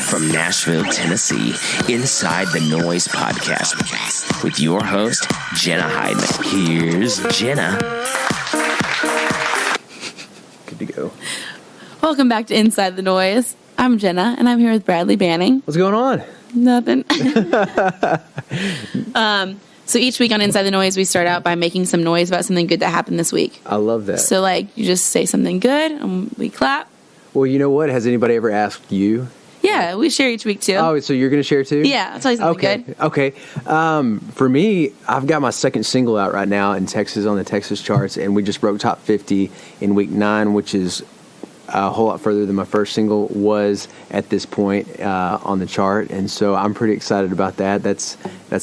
From Nashville, Tennessee, Inside The Noize podcast with your host, Jenna Hyden. Here's Jenna. Good to go. Welcome back to Inside The Noize. I'm Jenna, and I'm here with Bradley Banning. What's going on? Nothing. So each week on Inside The Noize, we start out by making some noise about something good that happened this week. I love that. So, you just say something good, and we clap. Well, you know what? Has anybody ever asked you? Yeah, we share each week, too. Oh, so you're going to share, too? Yeah, I'll tell you something good. Okay. For me, I've got my second single out right now in Texas on the Texas charts, and we just broke top 50 in week 9, which is a whole lot further than my first single was at this point on the chart. And so I'm pretty excited about that. That's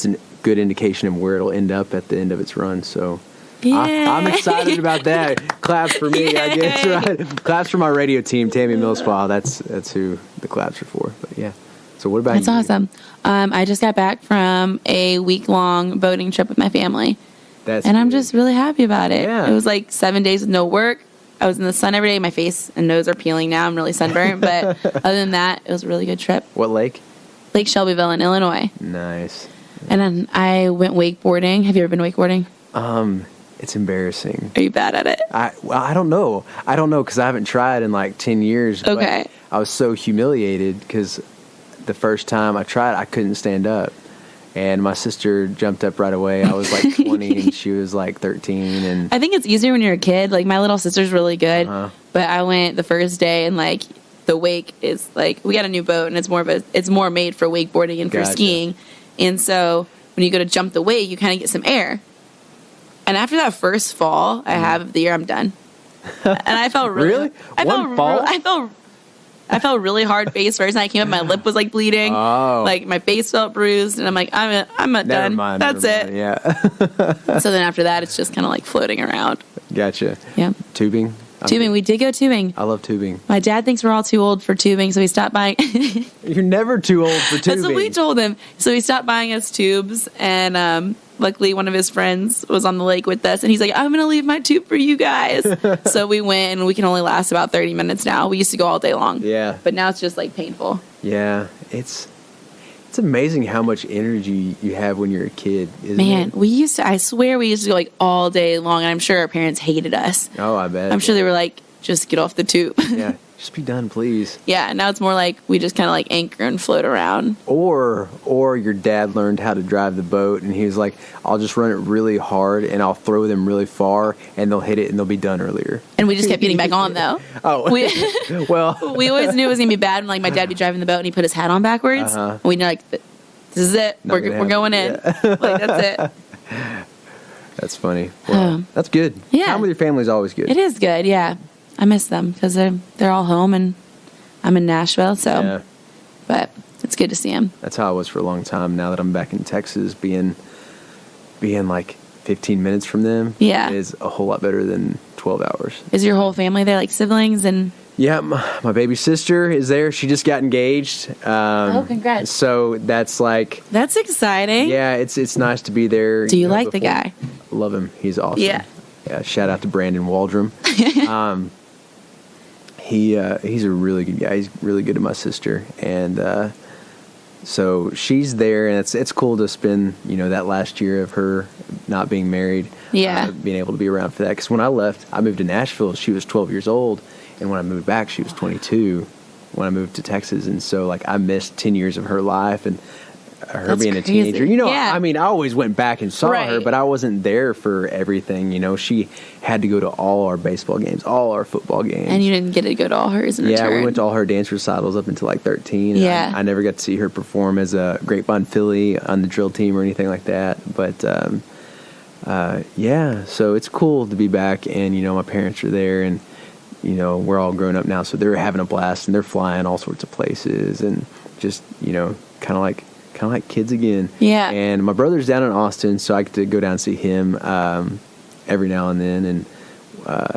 a good indication of where it'll end up at the end of its run. So Yeah. I'm excited about that. Claps for me, I guess, right? Claps for my radio team, Tammy Millspaw. That's who the claps are for. But yeah. So what about you? That's awesome. I just got back from a week-long boating trip with my family. I'm just really happy about it. Yeah. It was 7 days with no work. I was in the sun every day. My face and nose are peeling now. I'm really sunburnt. But other than that, it was a really good trip. What lake? Lake Shelbyville in Illinois. Nice. And then I went wakeboarding. Have you ever been wakeboarding? It's embarrassing. Are you bad at it? I don't know. I don't know because I haven't tried in 10 years. Okay. But I was so humiliated because the first time I tried, I couldn't stand up. And my sister jumped up right away. I was 20 and she was 13. And I think it's easier when you're a kid. My little sister's really good. But I went the first day and the wake is we got a new boat and it's more made for wakeboarding and for Gotcha. skiing. And so when you go to jump the wake, you kind of get some air. And after that first fall I have of the year, I'm done. And I felt really I felt really hard face first, and I came up, my lip was bleeding. Oh. My face felt bruised, and I'm I'm not never done. mind. That's never it. mind. Yeah. So then after that, it's just kind of floating around. Gotcha. Yeah. Tubing? Tubing. We did go tubing. I love tubing. My dad thinks we're all too old for tubing, so we stopped buying. You're never too old for tubing. That's what we told him. So he stopped buying us tubes, and luckily one of his friends was on the lake with us, and he's like, I'm going to leave my tube for you guys. So we went, and we can only last about 30 minutes now. We used to go all day long. Yeah. But now it's just painful. Yeah. It's amazing how much energy you have when you're a kid, isn't it? I swear we used to go all day long, and I'm sure our parents hated us. Oh, I bet. I'm sure they were just get off the tube. Yeah. Just be done, please. Yeah, and now it's more we just kind of anchor and float around. Or your dad learned how to drive the boat, and he was like, I'll just run it really hard, and I'll throw them really far, and they'll hit it, and they'll be done earlier. And we just kept getting back on, though. Oh. Well. We always knew it was going to be bad when, my dad would be driving the boat, and he put his hat on backwards. And we know, this is it. We're going in. Yeah. That's it. That's funny. Well, that's good. Yeah. Time with your family is always good. It is good, yeah. I miss them because they're all home, and I'm in Nashville, so. Yeah. But it's good to see them. That's how I was for a long time. Now that I'm back in Texas, being 15 minutes from them is a whole lot better than 12 hours. Is your whole family there, siblings and? Yeah, my baby sister is there. She just got engaged. Congrats. So that's That's exciting. Yeah, it's nice to be there. Do you like the guy? Love him. He's awesome. Yeah. Yeah. Shout out to Brandon Waldrum. He's a really good guy. He's really good to my sister, and so she's there, and it's cool to spend that last year of her not being married. Yeah. Being able to be around for that. Because when I left, I moved to Nashville. She was 12 years old, and when I moved back, she was 22. When I moved to Texas, and so I missed 10 years of her life, and her That's being a crazy. teenager. Yeah. I always went back and saw her, but I wasn't there for everything. She had to go to all our baseball games, all our football games. And you didn't get to go to all hers in return. Yeah, we went to all her dance recitals up until 13. Yeah. I never got to see her perform as a Grapevine Philly on the drill team or anything like that. But, yeah, so it's cool to be back, and, my parents are there, and, we're all grown up now, so they're having a blast, and they're flying all sorts of places, and just, kind of like kids again. Yeah. And my brother's down in Austin, so I get to go down and see him every now and then, and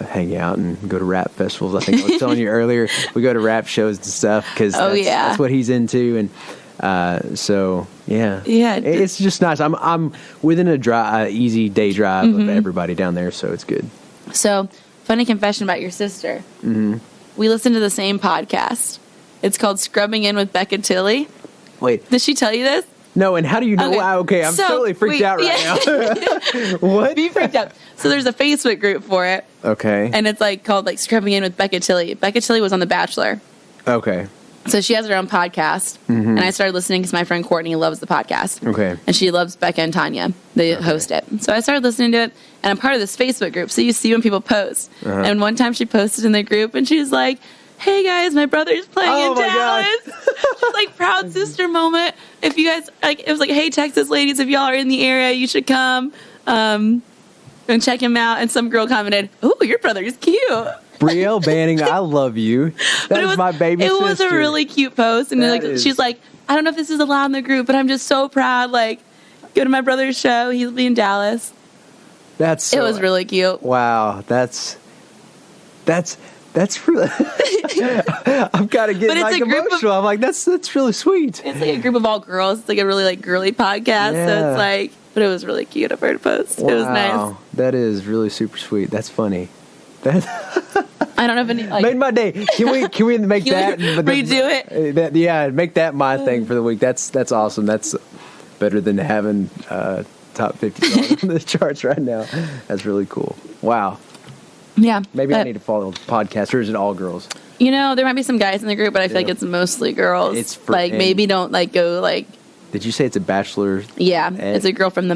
hang out and go to rap festivals. I think I was telling you earlier, we go to rap shows and stuff because that's what he's into. And so yeah, it's just nice. I'm within a easy day drive of everybody down there, so it's good. So, funny confession about your sister. Mm-hmm. We listen to the same podcast. It's called Scrubbing In with Becca Tilley. Wait. Did she tell you this? No, and how do you know? Okay, I'm totally freaked out right now. What? Be freaked out. So there's a Facebook group for it. Okay. And it's like called like Scrubbing In with Becca Tilley. Becca Tilley was on The Bachelor. Okay. So she has her own podcast, and I started listening because my friend Courtney loves the podcast. Okay. And she loves Becca and Tanya. They host it. So I started listening to it, and I'm part of this Facebook group. So you see when people post. And one time she posted in the group, and she was like, "Hey guys, my brother's playing in Dallas." She's like, proud sister moment. If you guys, like, it was like, "Hey Texas ladies, if y'all are in the area, you should come and check him out." And some girl commented, "Oh, your brother is cute." Brielle Banning, I love you. That is my baby sister. It was a really cute post. And like, she's like, "I don't know if this is allowed in the group, but I'm just so proud. Like, go to my brother's show. He'll be in Dallas." It was really cute. Wow. That's really... I've got to get like emotional. I'm like, that's really sweet. It's like a group of all girls. It's like a really like girly podcast. Yeah. So it's like, but it was really cute of her to post. Wow. It was nice. That is really super sweet. That's funny. I don't have any. Like, made my day. Can we make that? Redo it? Yeah, make that my thing for the week. That's awesome. That's better than having top 50 songs on the charts right now. That's really cool. Wow. Yeah. Maybe I need to follow the podcast, or is it all girls? You know, there might be some guys in the group, but I feel like it's mostly girls. It's like maybe don't like go like. Did you say it's a Bachelor? Yeah, it's a girl from the.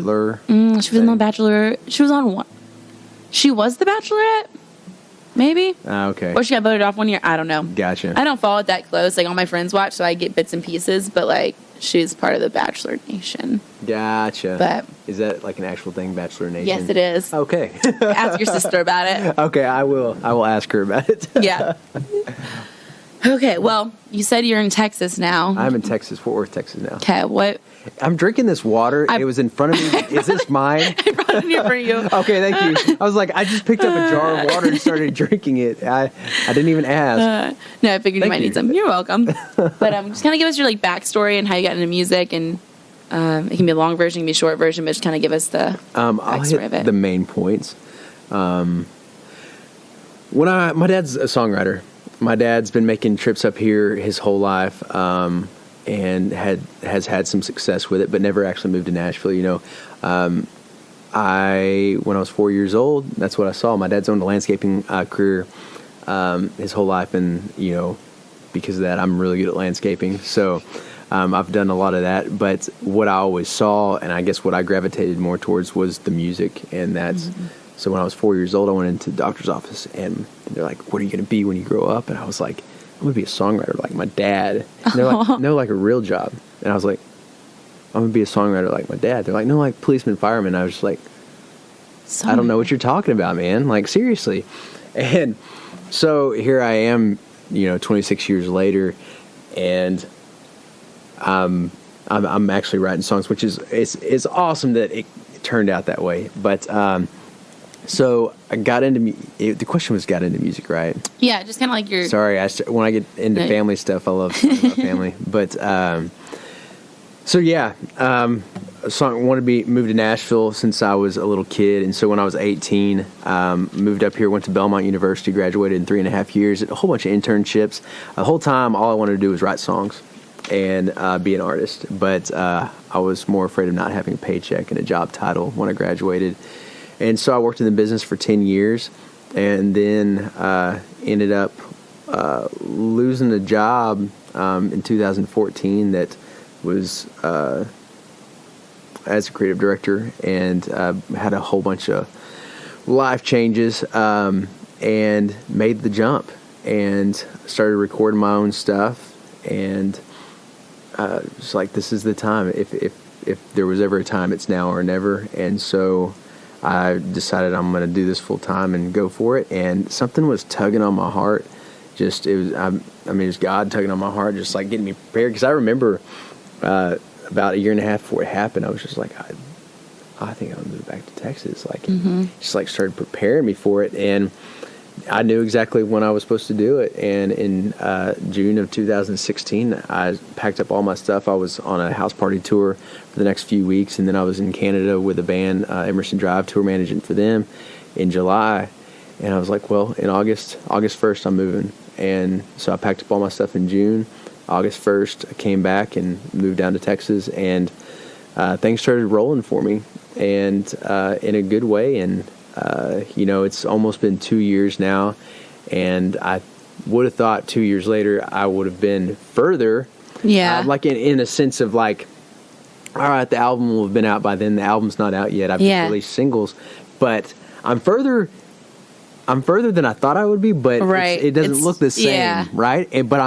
She was on The Bachelor. She was on one. She was the Bachelorette. Maybe. Okay. Or she got voted off one year. I don't know. Gotcha. I don't follow it that close. Like all my friends watch, so I get bits and pieces. But like, she's part of the Bachelor Nation. Gotcha. But is that like an actual thing, Bachelor Nation? Yes, it is. Okay. Ask your sister about it. Okay, I will. I will ask her about it. Yeah. Okay. Well, you said you're in Texas now. I'm in Texas, Fort Worth, Texas now. Okay. What? I'm drinking this water. It was in front of me. Is this mine? I brought it here for you. Okay, thank you. I was like, I just picked up a jar of water and started drinking it. I didn't even ask. No, I figured you might need some. You're welcome. But just kind of give us your like backstory and how you got into music, and it can be a long version, it can be a short version, but just kind of give us the I'll hit the main points. My dad's a songwriter. My dad's been making trips up here his whole life. And has had some success with it, but never actually moved to Nashville. You know, when I was 4 years old, that's what I saw. My dad's owned a landscaping career his whole life, and you know, because of that, I'm really good at landscaping. So I've done a lot of that. But what I always saw, and I guess what I gravitated more towards, was the music, and that's. So when I was 4 years old, I went into the doctor's office, and they're like, "What are you going to be when you grow up?" And I was like, "I'm going to be a songwriter like my dad." And they're like, "No, like a real job." And I was like, "I'm going to be a songwriter like my dad." They're like, "No, like policeman, fireman." I was just like, I don't know what you're talking about, man. Like, seriously. And so here I am, you know, 26 years later, and I'm actually writing songs, which is it's awesome that it turned out that way. But so I got into the question was got into music, right? Yeah, just kind of like your. Sorry, when I get into family stuff, I love talking about family. But so yeah, wanted to move to Nashville since I was a little kid, and so when I was 18, moved up here, went to Belmont University, graduated in 3.5 years, a whole bunch of internships. The whole time, all I wanted to do was write songs and be an artist. But I was more afraid of not having a paycheck and a job title when I graduated. And so I worked in the business for 10 years and then ended up losing a job in 2014 that was as a creative director, and had a whole bunch of life changes, and made the jump and started recording my own stuff. And it's like, this is the time. If there was ever a time, it's now or never. And so I decided I'm going to do this full time and go for it. And something was tugging on my heart. It was God tugging on my heart, just like getting me prepared. Because I remember about a year and a half before it happened, I was just like, I think I'm going to move back to Texas. Like, just like started preparing me for it. And I knew exactly when I was supposed to do it. And in June of 2016, I packed up all my stuff. I was on a house party tour for the next few weeks, and then I was in Canada with a band, Emerson Drive, tour managing for them in July. And I was like, well, in August 1st, I'm moving. And so I packed up all my stuff in June. August 1st, I came back and moved down to Texas, and things started rolling for me, and in a good way. And it's almost been 2 years now, and I would have thought 2 years later I would have been further. Yeah. Like in a sense of like, all right, the album will have been out by then. The album's not out yet. I've just released singles, but I'm further than I thought I would be. But it doesn't look the same, right? But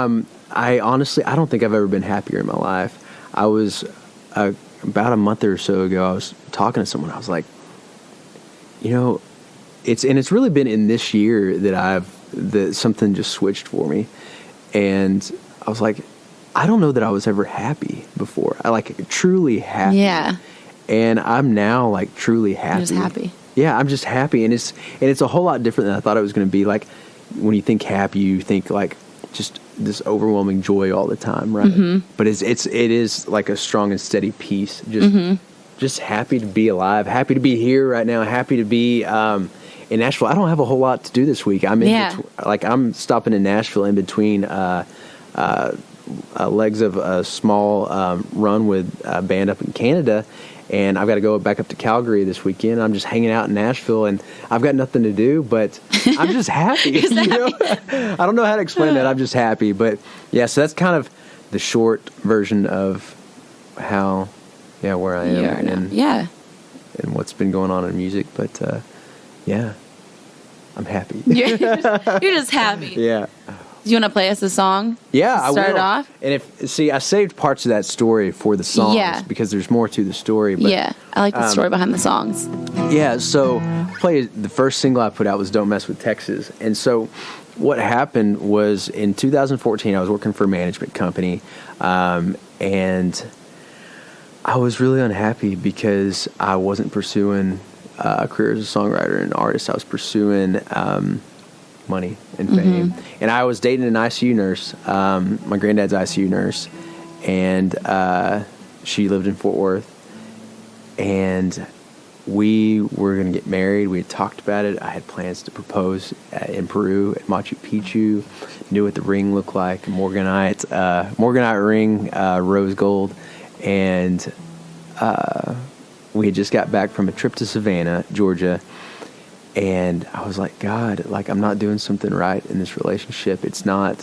I honestly, I don't think I've ever been happier in my life. I was about a month or so ago, I was talking to someone. I was like, it's really been in this year that something just switched for me, and I was like, I don't know that I was ever happy before. I like truly happy. Yeah. And I'm now like truly happy. You're just happy. Yeah, I'm just happy, and it's a whole lot different than I thought it was going to be. Like when you think happy, you think like just this overwhelming joy all the time, right? Mm-hmm. But it is like a strong and steady peace. Just happy to be alive, happy to be here right now, happy to be in Nashville. I don't have a whole lot to do this week. I'm stopping in Nashville in between legs of a small run with a band up in Canada, and I've got to go back up to Calgary this weekend. I'm just hanging out in Nashville, and I've got nothing to do, but I'm just happy. I don't know how to explain that. I'm just happy. But yeah, so that's kind of the short version of where I am and what's been going on in music. But I'm happy. You're just happy. Yeah. Do you want to play us a song? Yeah, I will. Start it off? And I saved parts of that story for the songs because there's more to the story. But, I like the story behind the songs. Yeah, so the first single I put out was Don't Mess with Texas. And so what happened was in 2014, I was working for a management company, and I was really unhappy because I wasn't pursuing a career as a songwriter and artist. I was pursuing money and fame. And I was dating an ICU nurse, my granddad's ICU nurse, and she lived in Fort Worth, and we were going to get married. We had talked about it. I had plans to propose in Peru at Machu Picchu, knew what the ring looked like, Morganite ring, rose gold, and we had just got back from a trip to Savannah, Georgia. And I was like, God, like I'm not doing something right in this relationship. It's not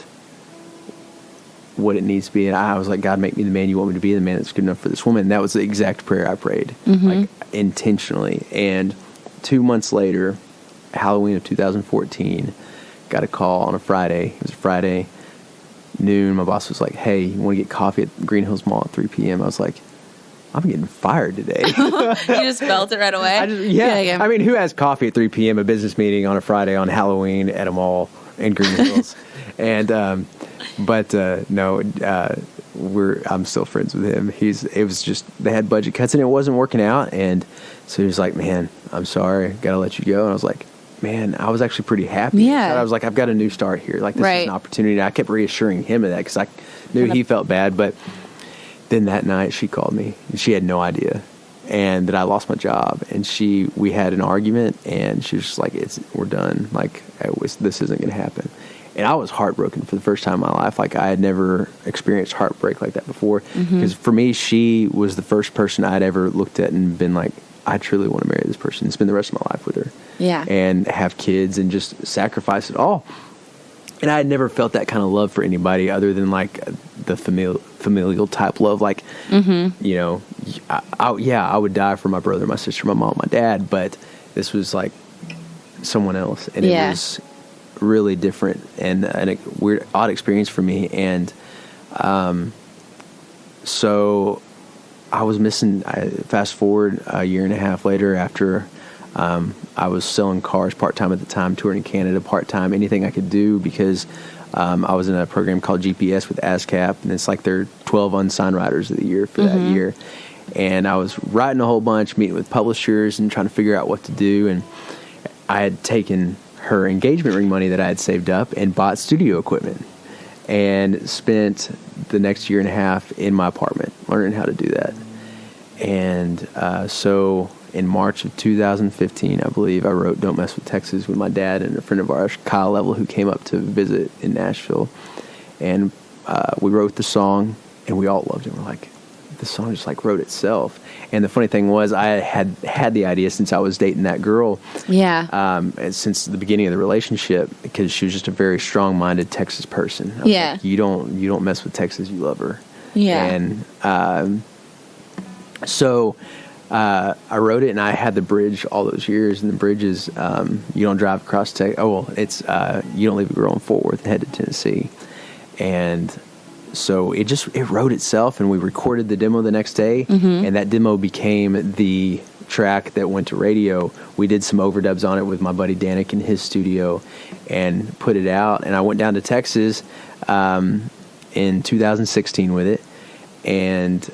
what it needs to be. And I was like, God, make me the man you want me to be, the man that's good enough for this woman. And that was the exact prayer I prayed, like intentionally. And 2 months later, Halloween of 2014, got a call on a Friday. It was a Friday noon. My boss was like, hey, you want to get coffee at Green Hills Mall at 3 p.m.? I was like, I'm getting fired today. You just felt it right away? I mean, who has coffee at 3 p.m., a business meeting on a Friday on Halloween at a mall in Green Hills? And, no, I'm still friends with him. It was just, they had budget cuts and it wasn't working out. And so he was like, man, I'm sorry, gotta let you go. And I was like, man, I was actually pretty happy. Yeah. I was like, I've got a new start here. Like, this is an opportunity. I kept reassuring him of that because I knew he felt bad, but then that night she called me. She had no idea, and that I lost my job. And we had an argument, and she was just like, we're done. Like, this isn't going to happen. And I was heartbroken for the first time in my life. Like, I had never experienced heartbreak like that before. Because for me, she was the first person I'd ever looked at and been like, I truly want to marry this person and spend the rest of my life with her. Yeah. And have kids and just sacrifice it all. And I had never felt that kind of love for anybody other than like the familial type love. Like, I would die for my brother, my sister, my mom, my dad, but this was like someone else. And it was really different and a weird, odd experience for me. And so I was missing, fast forward a year and a half later after I was selling cars part-time at the time, touring in Canada part-time, anything I could do because I was in a program called GPS with ASCAP, and it's like their 12 unsigned riders of the year for that year. And I was writing a whole bunch, meeting with publishers and trying to figure out what to do. And I had taken her engagement ring money that I had saved up and bought studio equipment and spent the next year and a half in my apartment learning how to do that. And so in March of 2015, I believe, I wrote Don't Mess with Texas with my dad and a friend of ours, Kyle Level, who came up to visit in Nashville. And we wrote the song, and we all loved it. We're like, the song just like wrote itself. And the funny thing was, I had the idea since I was dating that girl. Yeah. And since the beginning of the relationship, because she was just a very strong-minded Texas person. I was like, you don't mess with Texas, you love her. Yeah. And so I wrote it, and I had the bridge all those years. And the bridge is, you don't drive across Texas. Oh, well, it's you don't leave a girl in Fort Worth and head to Tennessee. And so it wrote itself, and we recorded the demo the next day, and that demo became the track that went to radio. We did some overdubs on it with my buddy Danik in his studio and put it out. And I went down to Texas in 2016 with it, and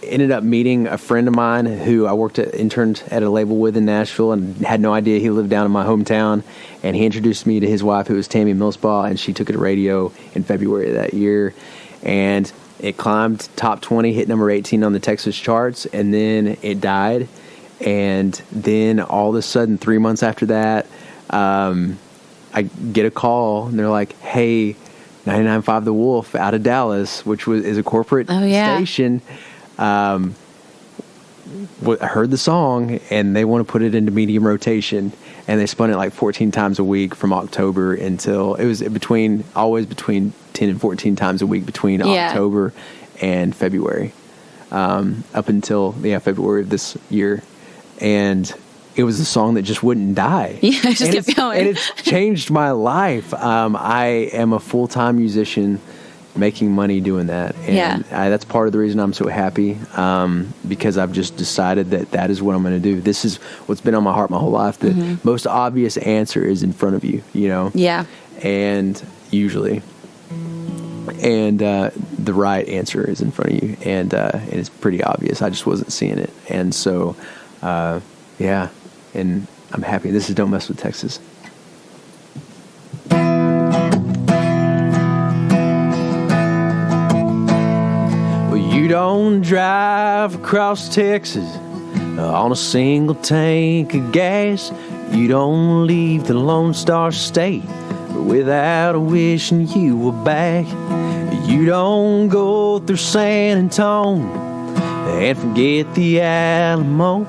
ended up meeting a friend of mine who I interned at a label with in Nashville, and had no idea he lived down in my hometown. And he introduced me to his wife, who was Tammy Millsbaugh, and she took it to radio in February of that year. And it climbed top 20, hit number 18 on the Texas charts, and then it died. And then all of a sudden, 3 months after that, I get a call, and they're like, hey, 99.5 The Wolf out of Dallas, which is a corporate station. I heard the song, and they want to put it into medium rotation, and they spun it like 14 times a week from October until it was always between 10 and 14 times a week between October and February, up until February of this year. And it was a song that just wouldn't die. Yeah, it just kept going. And it's changed my life. I am a full-time musician making money doing that. And that's part of the reason I'm so happy, because I've just decided that is what I'm going to do. This is what's been on my heart my whole life. The most obvious answer is in front of you, Yeah. And usually. And the right answer is in front of you. And it's pretty obvious. I just wasn't seeing it. And so, and I'm happy. This is Don't Mess with Texas. Well, you don't drive across Texas on a single tank of gas. You don't leave the Lone Star State without a wishing you were back. You don't go through San Antonio and forget the Alamo.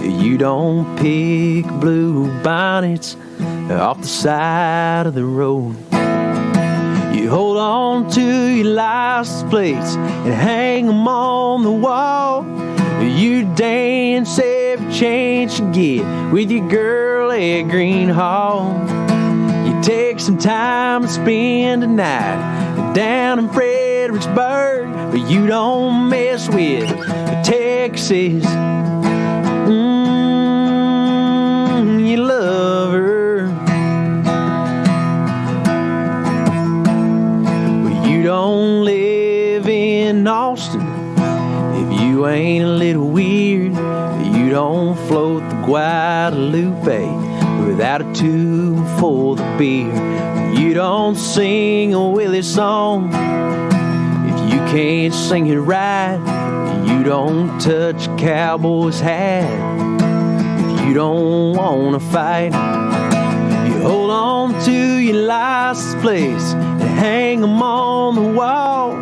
You don't pick blue bonnets off the side of the road. You hold on to your license plates and hang them on the wall. You dance every chance you get with your girl at Green Hall. You take some time to spend a night down in Fredericksburg, but you don't mess with Texas. You love her. Well, you don't live in Austin if you ain't a little weird. You don't float the Guadalupe without a tube full of beer. You don't sing a Willie song if you can't sing it right. You don't touch a cowboy's hat you don't wanna fight. You hold on to your license plates and hang them on the wall.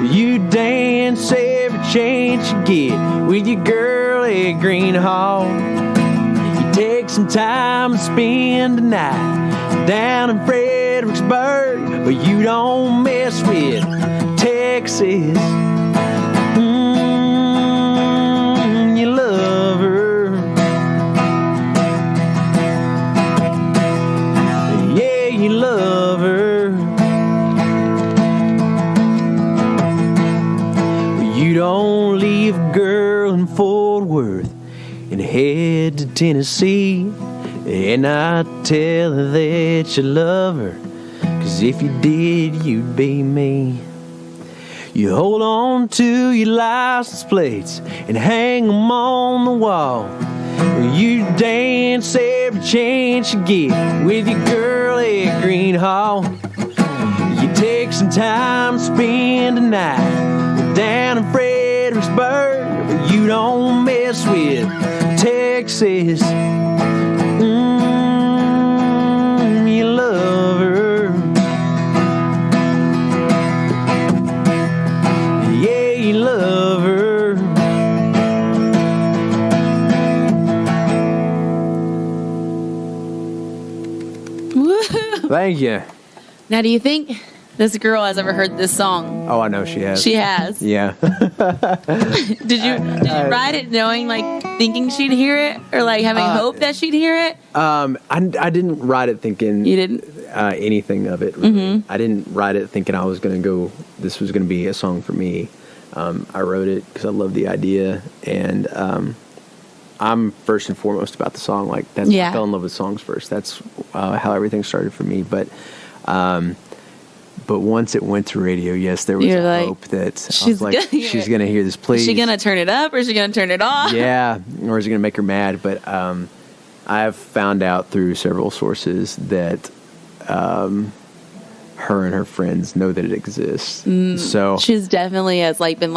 You dance every chance you get with your girl at Green Hall. You take some time and spend the night down in Fredericksburg, but you don't mess with Texas. You love her. You love her. You don't leave a girl in Fort Worth and head to Tennessee and not tell her that you love her, 'cause if you did, you'd be me. You hold on to your license plates and hang them on the wall. You dance every chance you get with your girl at Green Hall. You take some time to spend a night down in Fredericksburg, but you you don't mess with Texas. You love her. Yeah, you love her. Thank you. Now, do you think this girl has ever heard this song? Oh, I know she has. She has. Yeah. Did you write it knowing, like, thinking she'd hear it, or like having hope that she'd hear it? I didn't write it thinking You didn't anything of it. Really. I didn't write it thinking I was going to go. This was going to be a song for me. I wrote it because I love the idea, and I'm first and foremost about the song. Like I fell in love with songs first. That's how everything started for me. But once it went to radio, yes, there was hope that she's going to hear this. Please, is she going to turn it up, or is she going to turn it off? Yeah, or is it going to make her mad? But I've found out through several sources that her and her friends know that it exists. So she's definitely has been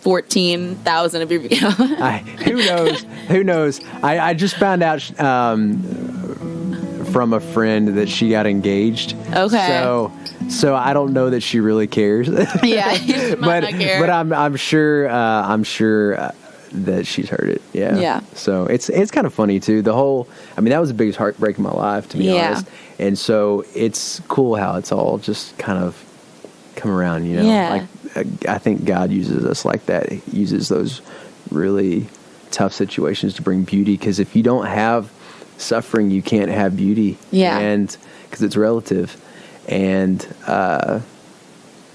14,000 of your who knows? I just found out from a friend that she got engaged. Okay. So I don't know that she really cares. Yeah, she might not care. But I'm sure that she's heard it. Yeah. Yeah. So it's kind of funny too. That was the biggest heartbreak in my life, to be honest. And so it's cool how it's all just kind of come around, you know. Yeah. I think God uses us like that. He uses those really tough situations to bring beauty, because if you don't have suffering, you can't have beauty. Yeah. And because it's relative. And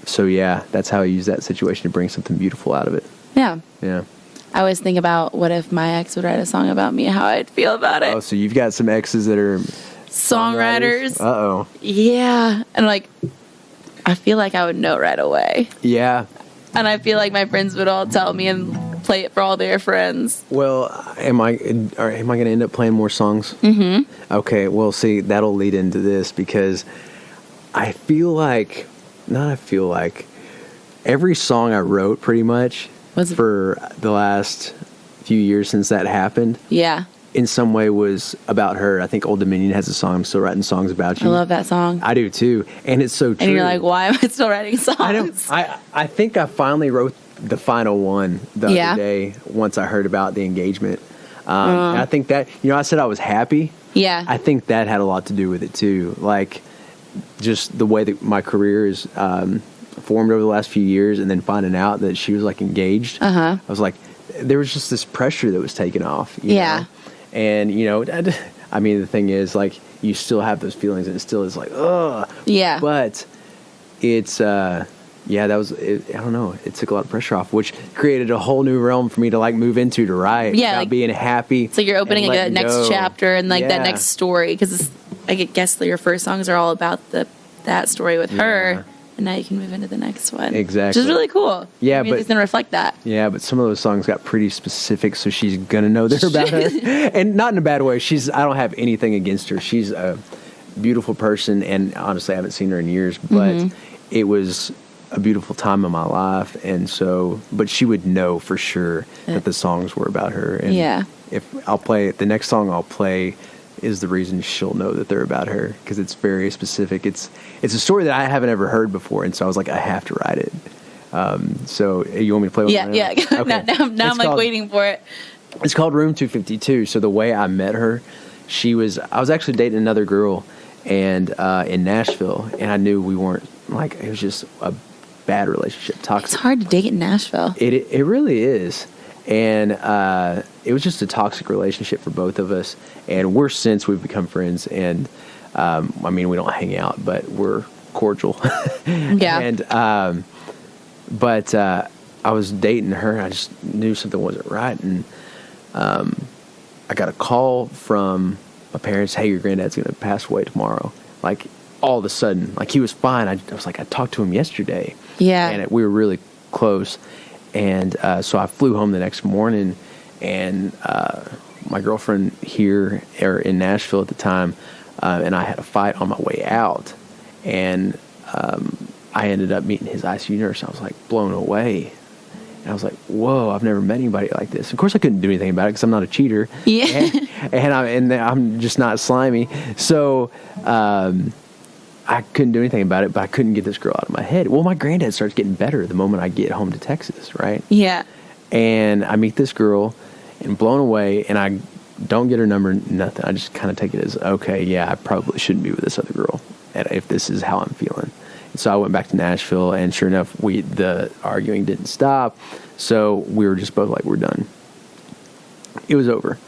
so that's how I use that situation to bring something beautiful out of it. Yeah. Yeah. I always think about what if my ex would write a song about me, how I'd feel about it. Oh, so you've got some exes that are songwriters. Uh-oh. Yeah. And I feel like I would know right away. Yeah. And I feel like my friends would all tell me and play it for all their friends. Well, am I going to end up playing more songs? Mm-hmm. Okay. Well, see, that'll lead into this, because I feel like every song I wrote pretty much for the last few years since that happened. Yeah. In some way was about her. I think Old Dominion has a song, I'm Still Writing Songs About You. I love that song. I do too. And it's so true. And you're like, why am I still writing songs? I think I finally wrote the final one the other day once I heard about the engagement. And I think that, I said I was happy. Yeah. I think that had a lot to do with it too. Like, just the way that my career is formed over the last few years, and then finding out that she was engaged. I was like, there was just this pressure that was taken off. You know? And, I mean, the thing is, you still have those feelings, and it still is ugh. Yeah. But it's, that was, I don't know, it took a lot of pressure off, which created a whole new realm for me to move into, to write. Yeah. About being happy. So you're opening a next chapter and that next story, because I guess your first songs are all about that story with her. And now you can move into the next one. Exactly. Which is really cool. Yeah, but it's going to reflect that. Yeah, but some of those songs got pretty specific, so she's going to know they're about her. And not in a bad way. I don't have anything against her. She's a beautiful person, and honestly, I haven't seen her in years, but it was a beautiful time in my life. And so, but she would know for sure that the songs were about her. And if I'll play the next song I'll play is the reason she'll know that they're about her, because it's very specific. It's a story that I haven't ever heard before, and so I was like, I have to write it. So you want me to play with it? Yeah. Okay. now I'm waiting for it. It's called Room 252. So the way I met her, I was actually dating another girl and in Nashville, and I knew we weren't, it was just a bad relationship, toxic. It's hard to date in Nashville. It really is. And it was just a toxic relationship for both of us. And we've become friends. And we don't hang out, but we're cordial. Yeah. And but I was dating her, and I just knew something wasn't right. And I got a call from my parents, hey, your granddad's going to pass away tomorrow. All of a sudden, he was fine. I was like, I talked to him yesterday. Yeah. And we were really close. And so I flew home the next morning, and my girlfriend here in Nashville at the time, and I had a fight on my way out, and I ended up meeting his ICU nurse. I was blown away. And I was like, whoa, I've never met anybody like this. Of course, I couldn't do anything about it because I'm not a cheater. Yeah. And I'm just not slimy. So I couldn't do anything about it, but I couldn't get this girl out of my head. Well, my granddad starts getting better the moment I get home to Texas, right? Yeah. And I meet this girl and blown away, and I don't get her number, nothing. I just kind of take it as, okay, yeah, I probably shouldn't be with this other girl if this is how I'm feeling. And so I went back to Nashville, and sure enough, the arguing didn't stop. So we were just both like, we're done. It was over.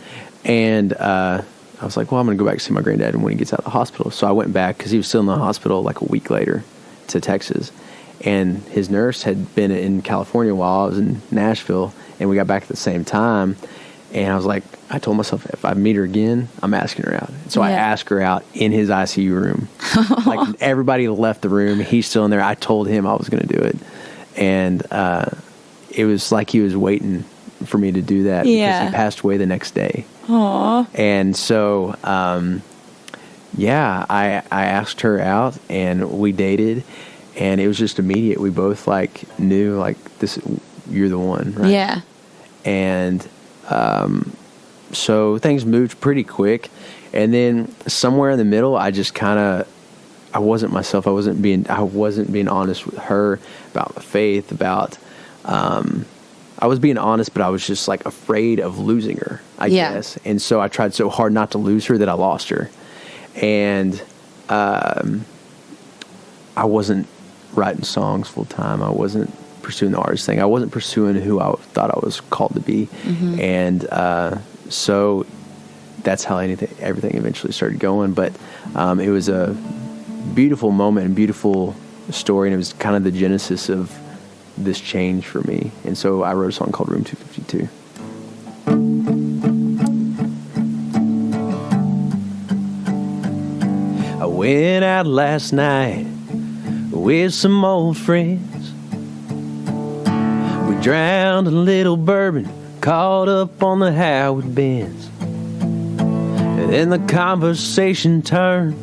And I was like, well, I'm going to go back and see my granddad when he gets out of the hospital. So I went back because he was still in the hospital like a week later to Texas. And his nurse had been in California while I was in Nashville, and we got back at the same time. And I was like, I told myself, if I meet her again, I'm asking her out. So I asked her out in his ICU room. Like, everybody left the room. He's still in there. I told him I was going to do it. And it was like he was waiting for me to do that because he passed away the next day. Aww. And so, I asked her out, and we dated. And it was just immediate. We both, like, knew, like, you're the one, right? Yeah. And so things moved pretty quick. And then somewhere in the middle, I just I wasn't myself. I wasn't being honest with her about my faith, about, I was being honest, but I was just like afraid of losing her, I guess. And so I tried so hard not to lose her that I lost her. And, I wasn't writing songs full time. I wasn't pursuing the artist thing. I wasn't pursuing who I thought I was called to be. Mm-hmm. And, so that's how everything eventually started going. But it was a beautiful moment and beautiful story, and it was kind of the genesis of this change for me. And so I wrote a song called Room 252. I went out last night with some old friends. We drowned a little bourbon, caught up on the Howard Bends. And then the conversation turned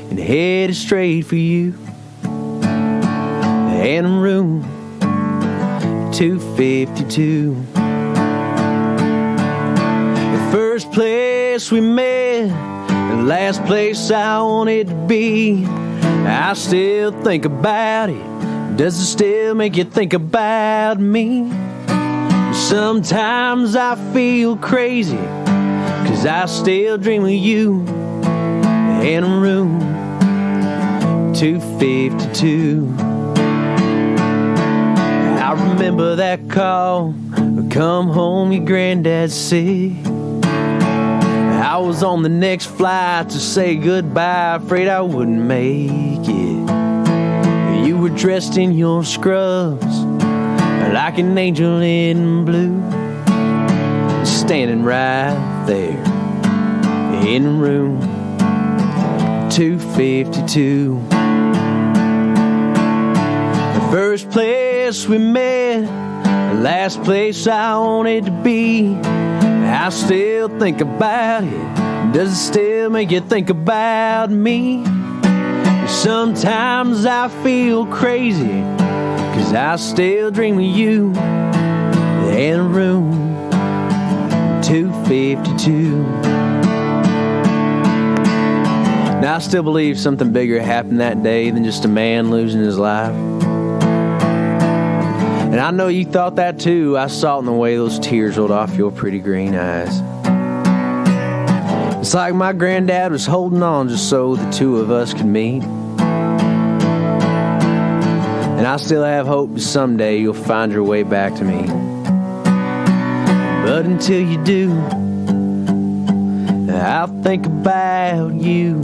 and headed straight for you. And room 252. The first place we met, the last place I wanted to be. I still think about it. Does it still make you think about me? Sometimes I feel crazy, 'cause I still dream of you in room 252. I remember that call, come home, your granddad's sick. I was on the next flight to say goodbye, afraid I wouldn't make it. You were dressed in your scrubs, like an angel in blue, standing right there in room 252. The first place we met, the last place I wanted to be. I still think about it. Does it still make you think about me? Sometimes I feel crazy, 'cause I still dream of you in room 252. Now I still believe something bigger happened that day than just a man losing his life. And I know you thought that too. I saw it in the way those tears rolled off your pretty green eyes. It's like my granddad was holding on just so the two of us could meet. And I still have hope that someday you'll find your way back to me. But until you do, I'll think about you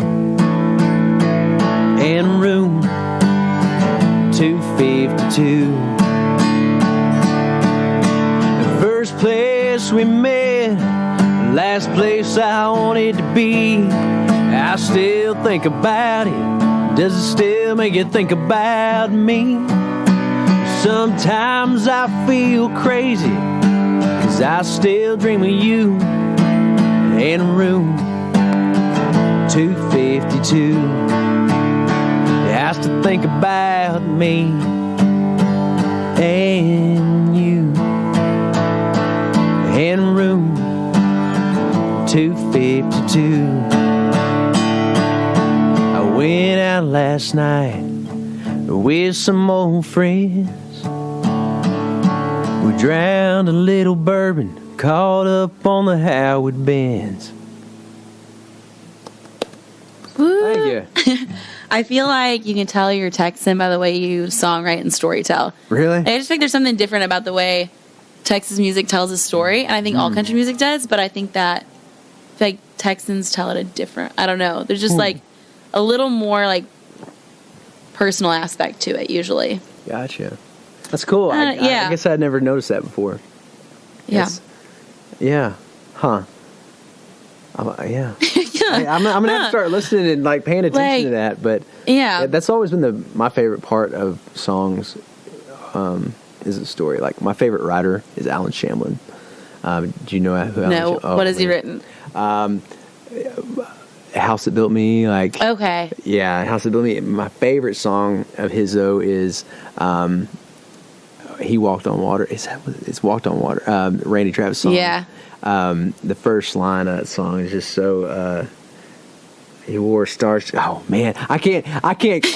in room 252. The first place we met, the last place I wanted to be. I still think about it. Does it still make you think about me? Sometimes I feel crazy, 'cause I still dream of you in room 252. You have to think about me and you. in room 252. I went out last night with some old friends. We drowned a little bourbon, caught up on the Howard Bends. Woo. Thank you. I feel like you can tell you're Texan by the way you songwrite and storytell. Really? I just think there's something different about the way Texas music tells a story, and I think all country music does, but I think that like Texans tell it a different, I don't know. There's just like a little more like personal aspect to it usually. Gotcha. That's cool. I guess I'd never noticed that before. Yeah. Yeah. Huh. Yeah. I'm gonna have to start listening and like paying attention to that. But yeah, that's always been my favorite part of songs. Is a story. Like my favorite writer is Alan Shamlin. Do you know who? No. What has he written? House That Built Me. Like okay. Yeah, House That Built Me. My favorite song of his though is He Walked on Water. It's Walked on Water. Randy Travis song. Yeah. The first line of that song is just so. He wore stars. Oh man, I can't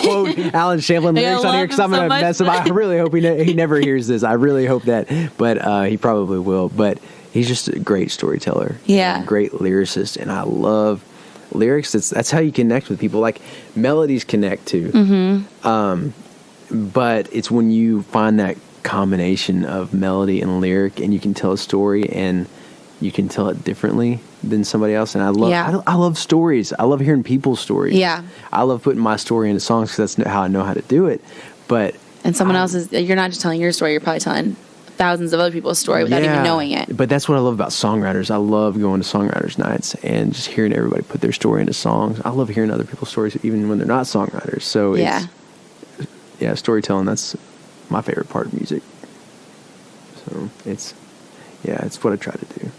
quote Alan Shamlin lyrics on here because I'm gonna mess up. I really hope he never hears this. I really hope that, but he probably will. But he's just a great storyteller. Yeah, great lyricist, and I love lyrics. That's how you connect with people. Like melodies connect too. But it's when you find that combination of melody and lyric, and you can tell a story and you can tell it differently than somebody else. And I love stories. I love hearing people's stories. Yeah. I love putting my story into songs because that's how I know how to do it. And someone else's, you're not just telling your story, you're probably telling thousands of other people's story without even knowing it. But that's what I love about songwriters. I love going to songwriters nights and just hearing everybody put their story into songs. I love hearing other people's stories even when they're not songwriters. So storytelling, that's my favorite part of music. So it's what I try to do.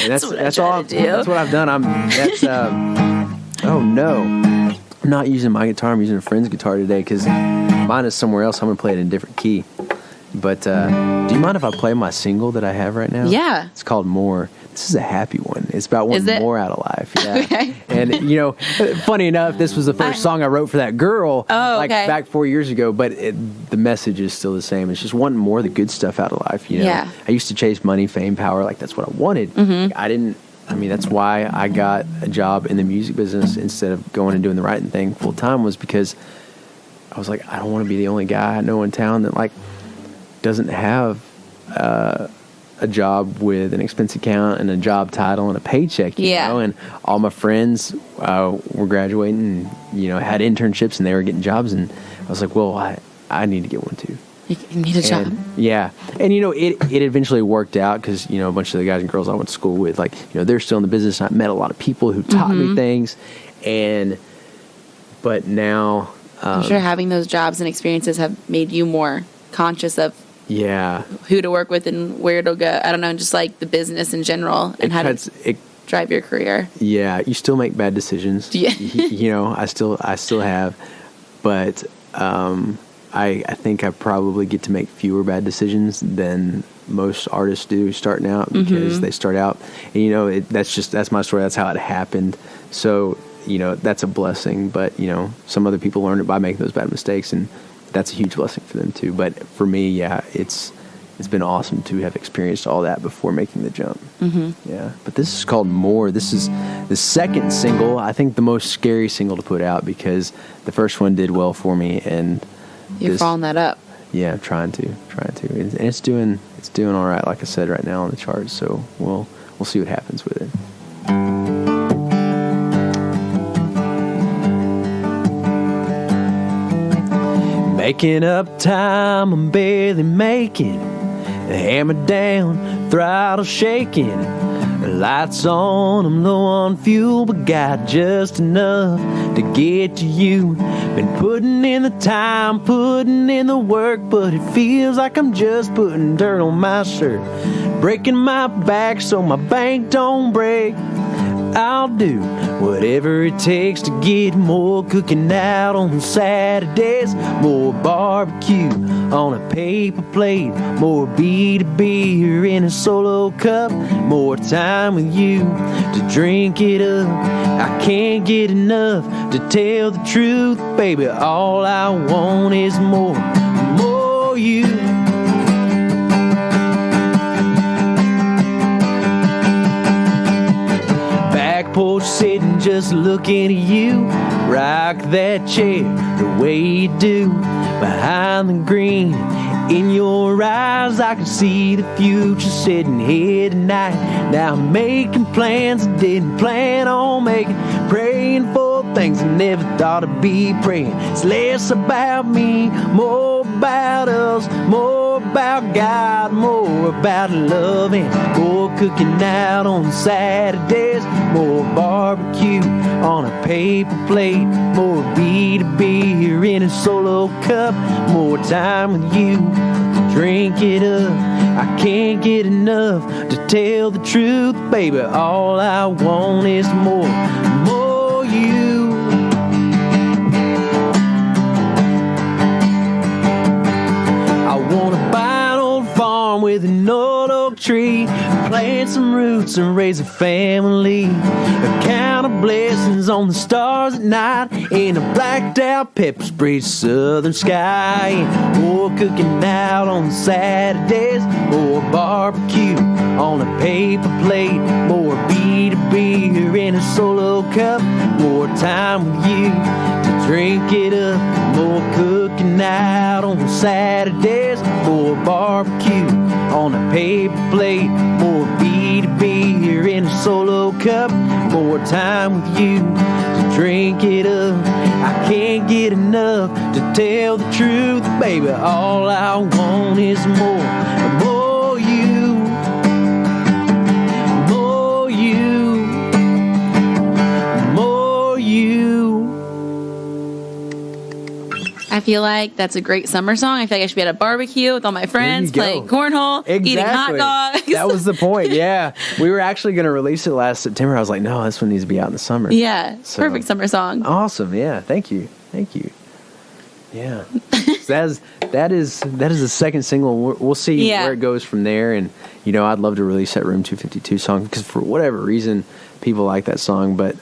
And that's all. That's what I've done. Oh no, I'm not using my guitar. I'm using a friend's guitar today because mine is somewhere else. I'm gonna play it in a different key. But do you mind if I play my single that I have right now? Yeah. It's called More. This is a happy one. It's about wanting more out of life. Yeah. Okay. And funny enough, this was the first song I wrote for that girl back 4 years ago, but the message is still the same. It's just wanting more of the good stuff out of life. Yeah. I used to chase money, fame, power. Like that's what I wanted. That's why I got a job in the music business instead of going and doing the writing thing full time, was because I was like, I don't want to be the only guy I know in town that like doesn't have a job with an expense account and a job title and a paycheck, you know, and all my friends were graduating and, had internships and they were getting jobs. And I was like, well, I need to get one too. You need a job. Yeah. And, it eventually worked out because, a bunch of the guys and girls I went to school with, like, they're still in the business. And I met a lot of people who taught me things. But now, I'm sure having those jobs and experiences have made you more conscious of who to work with and where to go. I don't know, just like the business in general and how to drive your career. Yeah, you still make bad decisions. Yeah. I still have, but I think I probably get to make fewer bad decisions than most artists do starting out because they start out and that's my story. That's how it happened. So, that's a blessing, but some other people learn it by making those bad mistakes, and that's a huge blessing for them too. But for me, it's been awesome to have experienced all that before making the jump. Yeah. But this is called More. This is the second single. I think the most scary single to put out because the first one did well for me, and you're following that up. Yeah, I'm trying to, and it's doing all right. Like I said, right now on the charts. So we'll see what happens with it. Making up time, I'm barely making. Hammer down, throttle shaking. Lights on, I'm low on fuel, but got just enough to get to you. Been putting in the time, putting in the work, but it feels like I'm just putting dirt on my shirt. Breaking my back so my bank don't break. I'll do whatever it takes to get more cooking out on Saturdays, more barbecue on a paper plate, more beat of beer in a solo cup, more time with you to drink it up. I can't get enough to tell the truth, baby. All I want is more you. Back porch sitting, just looking at you. Rock that chair the way you do. Behind the green, in your eyes, I can see the future sitting here tonight. Now I'm making plans I didn't plan on making, praying for things I never thought I'd be praying. It's less about me, more about us, more about God, more about loving, more cooking out on Saturdays, more barbecue on a paper plate, more beat of beer in a solo cup, more time with you to drink it up. I can't get enough to tell the truth, baby. All I want is more you. I wanna buy an old farm with an old oak tree, plant some roots and raise a family, a count of blessings on the stars at night, in a blacked out pepper sprayed southern sky. More cooking out on Saturdays, more barbecue on a paper plate, more beat of beer in a solo cup, more time with you to drink it up. More cooking out on Saturdays, more barbecue on a paper plate, more beat of beer in a solo cup, more time with you to drink it up. I can't get enough to tell the truth, baby. All I want is more you, more you, more you. I feel like that's a great summer song. I feel like I should be at a barbecue with all my friends, playing cornhole, eating hot dogs. That was the point, yeah. We were actually going to release it last September. I was like, no, this one needs to be out in the summer. Yeah, so, perfect summer song. Awesome, yeah. Thank you. Yeah. So that is the second single. We'll see where it goes from there. And, I'd love to release that Room 252 song because for whatever reason, people like that song. But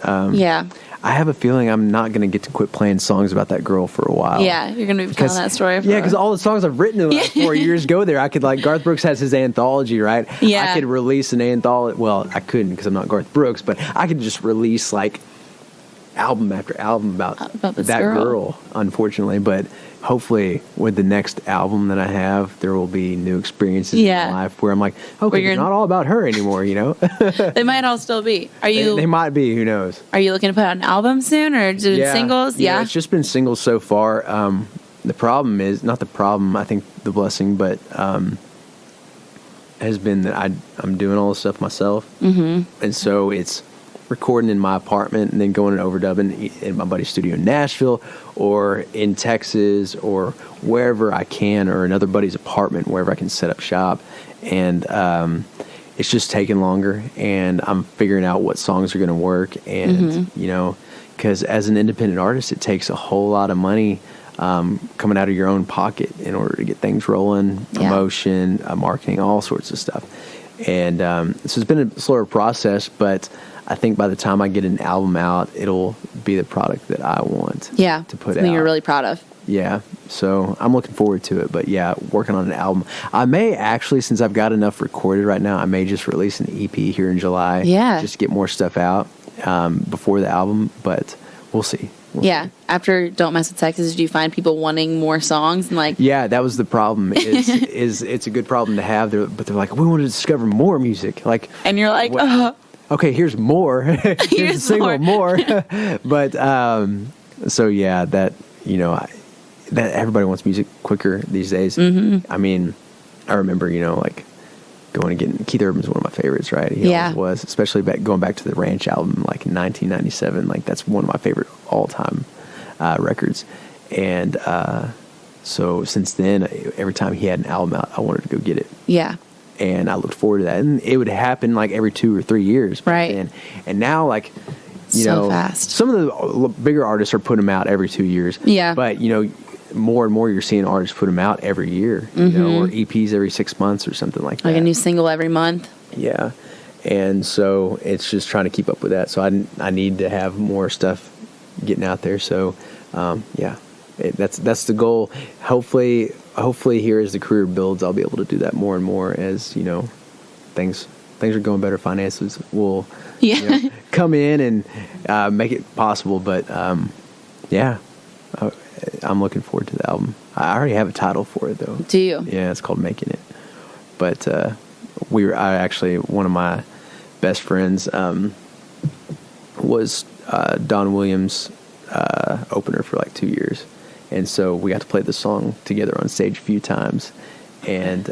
I have a feeling I'm not going to get to quit playing songs about that girl for a while. Yeah, you're going to be telling that story. Because all the songs I've written in the last 4 years go there. I could, Garth Brooks has his anthology, right? Yeah. I could release an anthology. Well, I couldn't because I'm not Garth Brooks, but I could just release, album after album about that girl, unfortunately. But hopefully with the next album that I have, there will be new experiences in my life where I'm like, okay, it's not all about her anymore, They might all still be. Are you? They might be, who knows? Are you looking to put out an album soon or do singles? Yeah, it's just been singles so far. The problem is, not the problem, I think the blessing, but has been that I'm doing all this stuff myself. Mm-hmm. And so it's recording in my apartment and then going and overdubbing in my buddy's studio in Nashville or in Texas or wherever I can, or another buddy's apartment, wherever I can set up shop. And it's just taking longer, and I'm figuring out what songs are going to work. And, because as an independent artist, it takes a whole lot of money coming out of your own pocket in order to get things rolling, promotion, marketing, all sorts of stuff. And so it's been a slower process, but I think by the time I get an album out, it'll be the product that I want to put out. Something you're really proud of. Yeah, so I'm looking forward to it. But working on an album. I may actually, since I've got enough recorded right now, I may just release an EP here in July. Yeah. Just get more stuff out before the album, but we'll see. After Don't Mess with Texas, do you find people wanting more songs and that was the problem. Is it's a good problem to have, but they're like, we want to discover more music, and you're like, okay, here's more. here's a single more. But that that everybody wants music quicker these days. Mm-hmm. I mean, I remember going and getting Keith Urban's one of my favorites, right? He always was, especially going back to the Ranch album in 1997. That's one of my favorite all-time records. And so since then, every time he had an album out, I wanted to go get it. Yeah. and I looked forward to that. And it would happen like every 2 or 3 years. Right. And now, like, you so know, fast. some of the bigger artists are putting them out every 2 years. Yeah. But, you know, more and more you're seeing artists put them out every year, you know, or EPs every 6 months or something like that. Like a new single every month. Yeah. And so it's just trying to keep up with that. So I need to have more stuff getting out there. So, that's the goal. Hopefully here as the career builds, I'll be able to do that more and more as, you know, things are going better. Finances will you know, come in and make it possible. But, I'm looking forward to the album. I already have a title for it, though. Do you? Yeah, it's called Making It. But one of my best friends was Don Williams' opener for like 2 years. And so we got to play the song together on stage a few times. And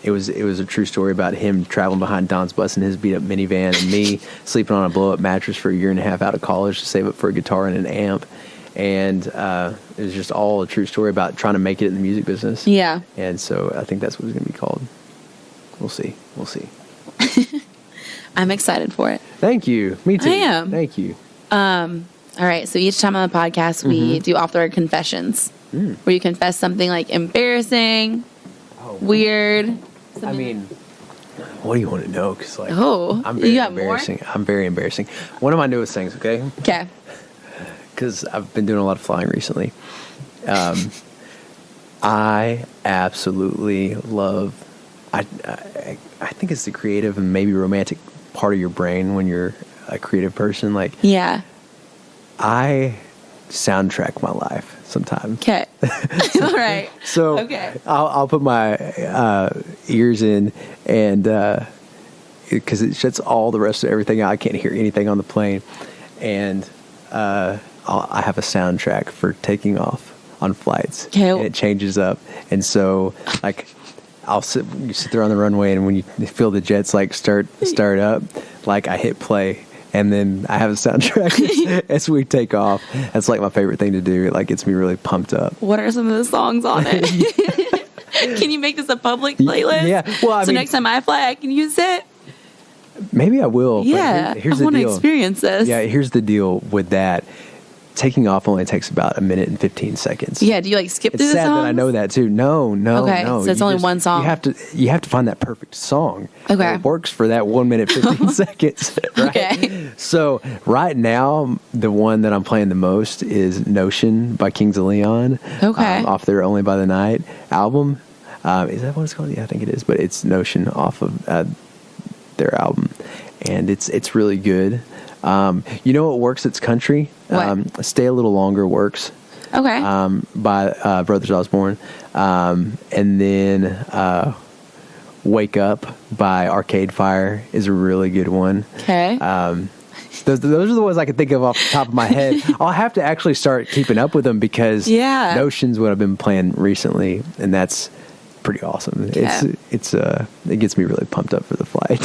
it was a true story about him traveling behind Don's bus in his beat-up minivan and me sleeping on a blow-up mattress for a year and a half out of college to save up for a guitar and an amp. And it was just all a true story about trying to make it in the music business. Yeah. And so I think that's what it's going to be called. We'll see. I'm excited for it. Thank you. Me too. I am. Thank you. All right. So each time on the podcast, we do off-the-record confessions, where you confess something like embarrassing, weird. I mean, what do you want to know? Because like, I'm you very got embarrassing. more? I'm very embarrassing. One of my newest things. Okay. Okay. Because I've been doing a lot of flying recently. I absolutely love. I think it's the creative and maybe romantic part of your brain when you're a creative person. Like, yeah, I soundtrack my life sometimes. Okay. All right. So okay. I'll put my ears in and because it shuts all the rest of everything out. I can't hear anything on the plane, and I have a soundtrack for taking off on flights. Okay. And it changes up, and so like you sit there on the runway, and when you feel the jets like start up, like I hit play. And then I have a soundtrack as we take off. That's like my favorite thing to do. It like gets me really pumped up. What are some of the songs on it? Can you make this a public playlist? Yeah. Well, next time I fly, I can use it. Maybe I will. Yeah. Here's I want the to deal. experience this. Yeah. Here's the deal with that. Taking off only takes about 1 minute and 15 seconds. Yeah. Do you like skip through the songs? It's sad that I know that too. No. Okay. So it's only one song. You have to find that perfect song. Okay. It works for that 1 minute 15 seconds. Right? Okay. So right now, the one that I'm playing the most is Notion by Kings of Leon. Okay. Off their Only by the Night album. Is that what it's called? Yeah, I think it is. But it's Notion off of their album, and it's really good. You know what works? It's country. What? Stay a Little Longer works. Okay. By Brothers Osborne. And then Wake Up by Arcade Fire is a really good one. Okay. Those are the ones I can think of off the top of my head. I'll have to actually start keeping up with them because Notion's what I've been playing recently, and that's pretty awesome. Okay. It gets me really pumped up for the flight.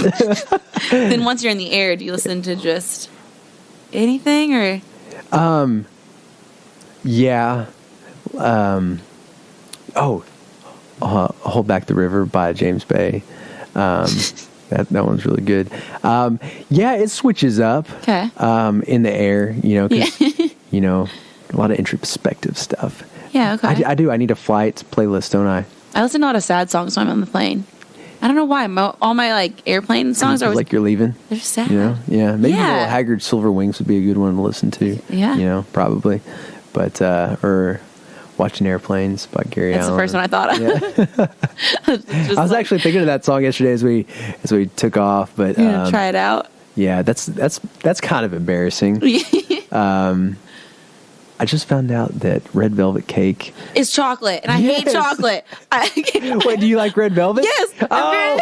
Then once you're in the air, do you listen to just anything or? Yeah. Hold Back the River by James Bay. That one's really good. Yeah, it switches up. Okay. In the air, cause, a lot of introspective stuff. Yeah. Okay. I do. I need a flight playlist, don't I? I listen to a lot of sad songs when I'm on the plane. I don't know why. All my like airplane songs are like you're leaving. They're sad. Yeah. Maybe a little Haggard Silver Wings would be a good one to listen to. Yeah. Probably. But or Watching Airplanes by Gary That's Allen. the first one I thought of. Yeah. I was actually thinking of that song yesterday as we took off, but try it out. Yeah, that's kind of embarrassing. I just found out that red velvet cake is chocolate, and I hate chocolate. Wait, do you like red velvet? Yes. I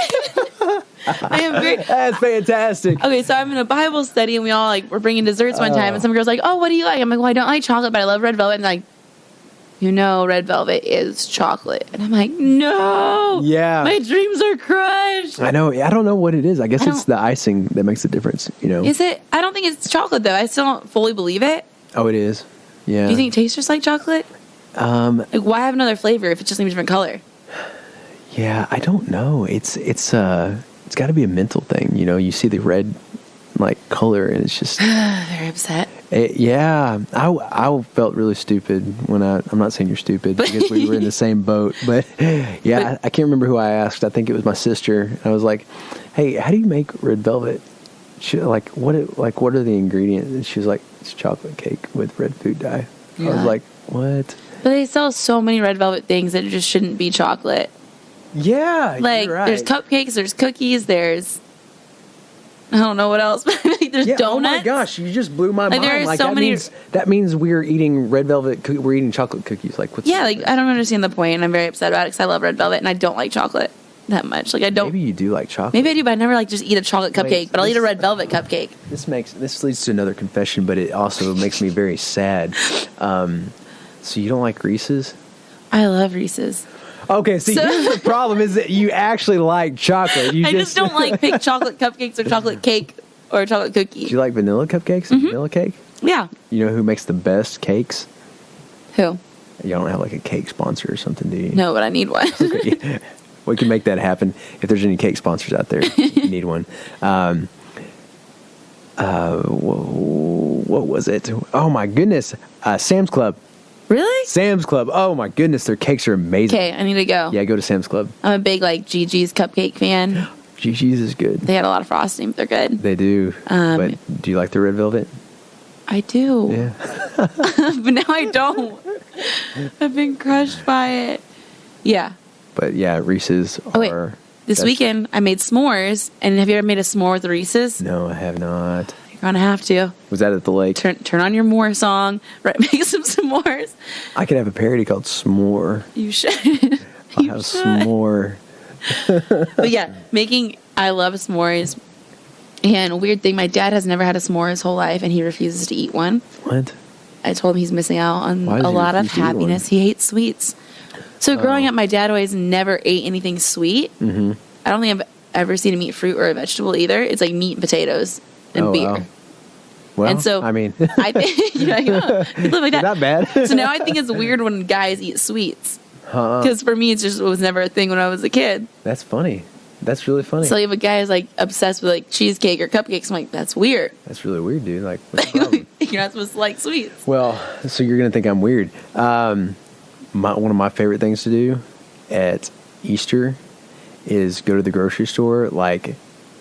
am very. That's fantastic. Okay, so I'm in a Bible study, and we all we're bringing desserts one time, and some girl's like, "Oh, what do you like?" I'm like, "Well, I don't like chocolate, but I love red velvet." And like, red velvet is chocolate, and I'm like, "No, yeah, my dreams are crushed." I know. I don't know what it is. I guess it's the icing that makes the difference. Is it? I don't think it's chocolate though. I still don't fully believe it. Oh, it is. Yeah. Do you think it tastes just like chocolate? Why have another flavor if it's just a different color? Yeah, I don't know. It's got to be a mental thing. You know, you see the red like color, and it's just very upset. I felt really stupid when I'm not saying you're stupid because we were in the same boat, but I can't remember who I asked. I think it was my sister. I was like, "Hey, how do you make red velvet?" She what are the ingredients? And she was like, "It's chocolate cake with red food dye." Yeah. I was like, "What?" But they sell so many red velvet things that it just shouldn't be chocolate. Yeah, like you're right. There's cupcakes, there's cookies, there's I don't know what else, but there's donuts. Oh my gosh, you just blew my mind. There are so many. That means we're eating red velvet. We're eating chocolate cookies. Like what's I don't understand the point, and I'm very upset about it because I love red velvet and I don't like chocolate that much. Like I don't. Maybe you do like chocolate. Maybe I do, but I never like just eat a chocolate cupcake. But I'll eat a red velvet cupcake. This leads to another confession, but it also makes me very sad. So you don't like Reese's? I love Reese's. Okay, here's the problem is that you actually like chocolate. I just don't like pink chocolate cupcakes or chocolate cake or chocolate cookie. Do you like vanilla cupcakes and vanilla cake? Yeah. You know who makes the best cakes? Who? You don't have like a cake sponsor or something, do you? No, but I need one. Okay. We can make that happen. If there's any cake sponsors out there, you need one. What was it? Oh my goodness. Sam's Club. Really? Sam's Club. Oh my goodness, their cakes are amazing. Okay, I need to go. Yeah, go to Sam's Club. I'm a big Gigi's cupcake fan. Gigi's is good. They had a lot of frosting, but they're good. They do. But do you like the red velvet? I do. Yeah. But now I don't. I've been crushed by it. Yeah. But yeah, Reese's are... This weekend I made s'mores. And have you ever made a s'more with Reese's? No, I have not. You're going to have to. Was that at the lake? Turn on your more song. Right, make some s'mores. I could have a parody called S'more. You should. I'll have S'more. But yeah, I love s'mores. And a weird thing, my dad has never had a s'more his whole life, and he refuses to eat one. What? I told him he's missing out on a lot of happiness. He hates sweets. So growing up, my dad always never ate anything sweet. Mm-hmm. I don't think I've ever seen him eat fruit or a vegetable either. It's like meat and potatoes and beer. Wow. Well, and so I mean, I think you live like that. Not bad. So now I think it's weird when guys eat sweets. Because for me, it was never a thing when I was a kid. That's funny. That's really funny. So if a guy is like obsessed with like cheesecake or cupcakes, I'm like, that's weird. That's really weird, dude. Like, what's the problem? You're not supposed to like sweets. Well, so you're gonna think I'm weird. One of my favorite things to do at Easter is go to the grocery store like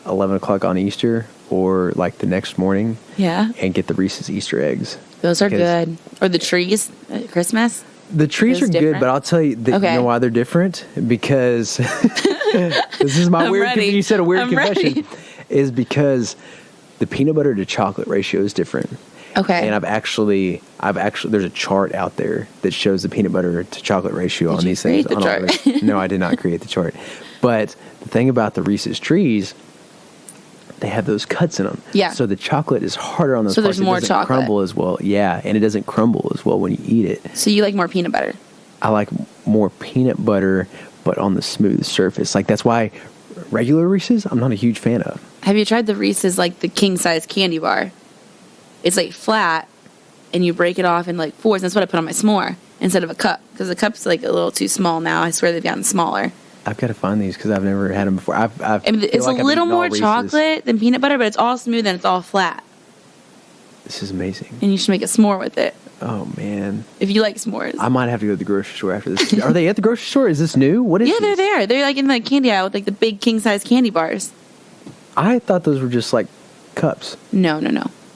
11 o'clock on Easter or like the next morning. Yeah. And get the Reese's Easter eggs. Those are good. Or the trees at Christmas. The trees are good, but I'll tell you, you know why they're different? Because this is my weird. You said a weird confession. Is because the peanut butter to chocolate ratio is different. Okay. And I've actually there's a chart out there that shows the peanut butter to chocolate ratio on these things. Did you create the chart? No, I did not create the chart. But the thing about the Reese's trees, they have those cuts in them. Yeah. So the chocolate is harder on those. So there's more chocolate. It doesn't crumble as well. Yeah, and it doesn't crumble as well when you eat it. So you like more peanut butter? I like more peanut butter, but on the smooth surface. Like that's why regular Reese's, I'm not a huge fan of. Have you tried the Reese's like the king size candy bar? It's like flat, and you break it off in like fours. That's what I put on my s'more instead of a cup because the cup's like a little too small now. I swear they've gotten smaller. I've got to find these because I've never had them before. It's like a little more chocolate than peanut butter, but it's all smooth and it's all flat. This is amazing. And you should make a s'more with it. Oh, man. If you like s'mores. I might have to go to the grocery store after this. Are they at the grocery store? Is this new? What is this? They're there. They're like in the candy aisle with like the big king-size candy bars. I thought those were just like cups. No.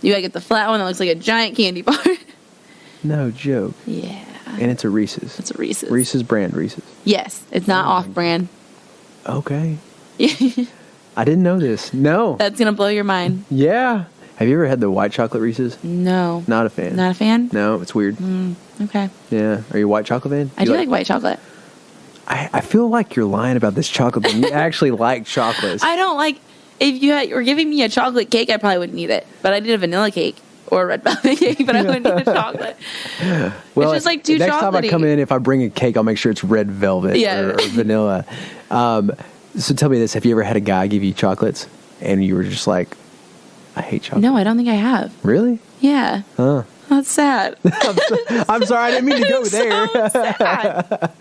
You gotta get the flat one that looks like a giant candy bar. No joke. Yeah. And it's a Reese's. It's a Reese's. Reese's brand Reese's. Yes. It's not off-brand. Okay. I didn't know this. No. That's gonna blow your mind. Yeah. Have you ever had the white chocolate Reese's? No. Not a fan. Not a fan? No, it's weird. Okay. Yeah. Are you a white chocolate fan? I do like white chocolate. I feel like you're lying about this chocolate thing. You actually like chocolates. I don't like... If you were giving me a chocolate cake, I probably wouldn't eat it. But I did a vanilla cake or a red velvet cake, but I wouldn't eat a chocolate. Well, it's just like too chocolatey. Next time I come in, if I bring a cake, I'll make sure it's red velvet or vanilla. So tell me this. Have you ever had a guy give you chocolates and you were just like, I hate chocolate? No, I don't think I have. Really? Yeah. Huh. That's sad. I'm sorry, I didn't mean to go there. So sad.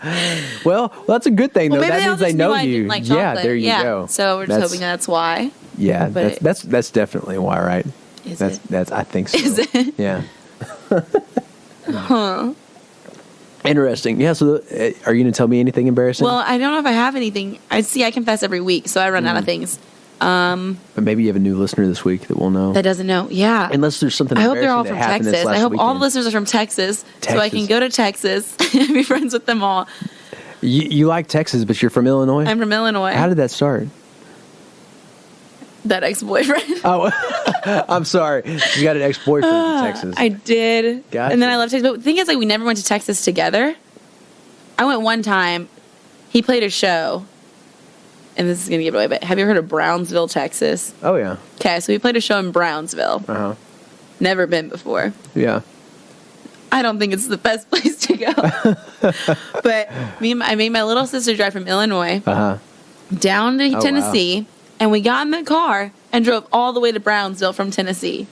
Well, that's a good thing though. Well, that means they know you. Like yeah, there you go. So we're just hoping that's why. Yeah, But that's definitely why, right? Is That's I think so. Is it? Yeah. Huh. Interesting. Yeah. So, are you going to tell me anything embarrassing? Well, I don't know if I have anything. I confess every week, so I run out of things. But maybe you have a new listener this week that will know. That doesn't know. Yeah. Unless there's something. I hope they're all that from happened this Texas. last I hope all the weekend. listeners are from Texas, so I can go to Texas and be friends with them all. You like Texas, but you're from Illinois? I'm from Illinois. How did that start? That ex-boyfriend. Oh, I'm sorry. You got an ex-boyfriend in Texas. I did. Gotcha. And then I left Texas. But the thing is, like, we never went to Texas together. I went one time. He played a show. And this is going to give it away, but have you ever heard of Brownsville, Texas? Oh, yeah. Okay, so we played a show in Brownsville. Uh-huh. Never been before. Yeah. I don't think it's the best place to go. But I made my little sister drive from Illinois down to Tennessee. Wow. And we got in the car and drove all the way to Brownsville from Tennessee.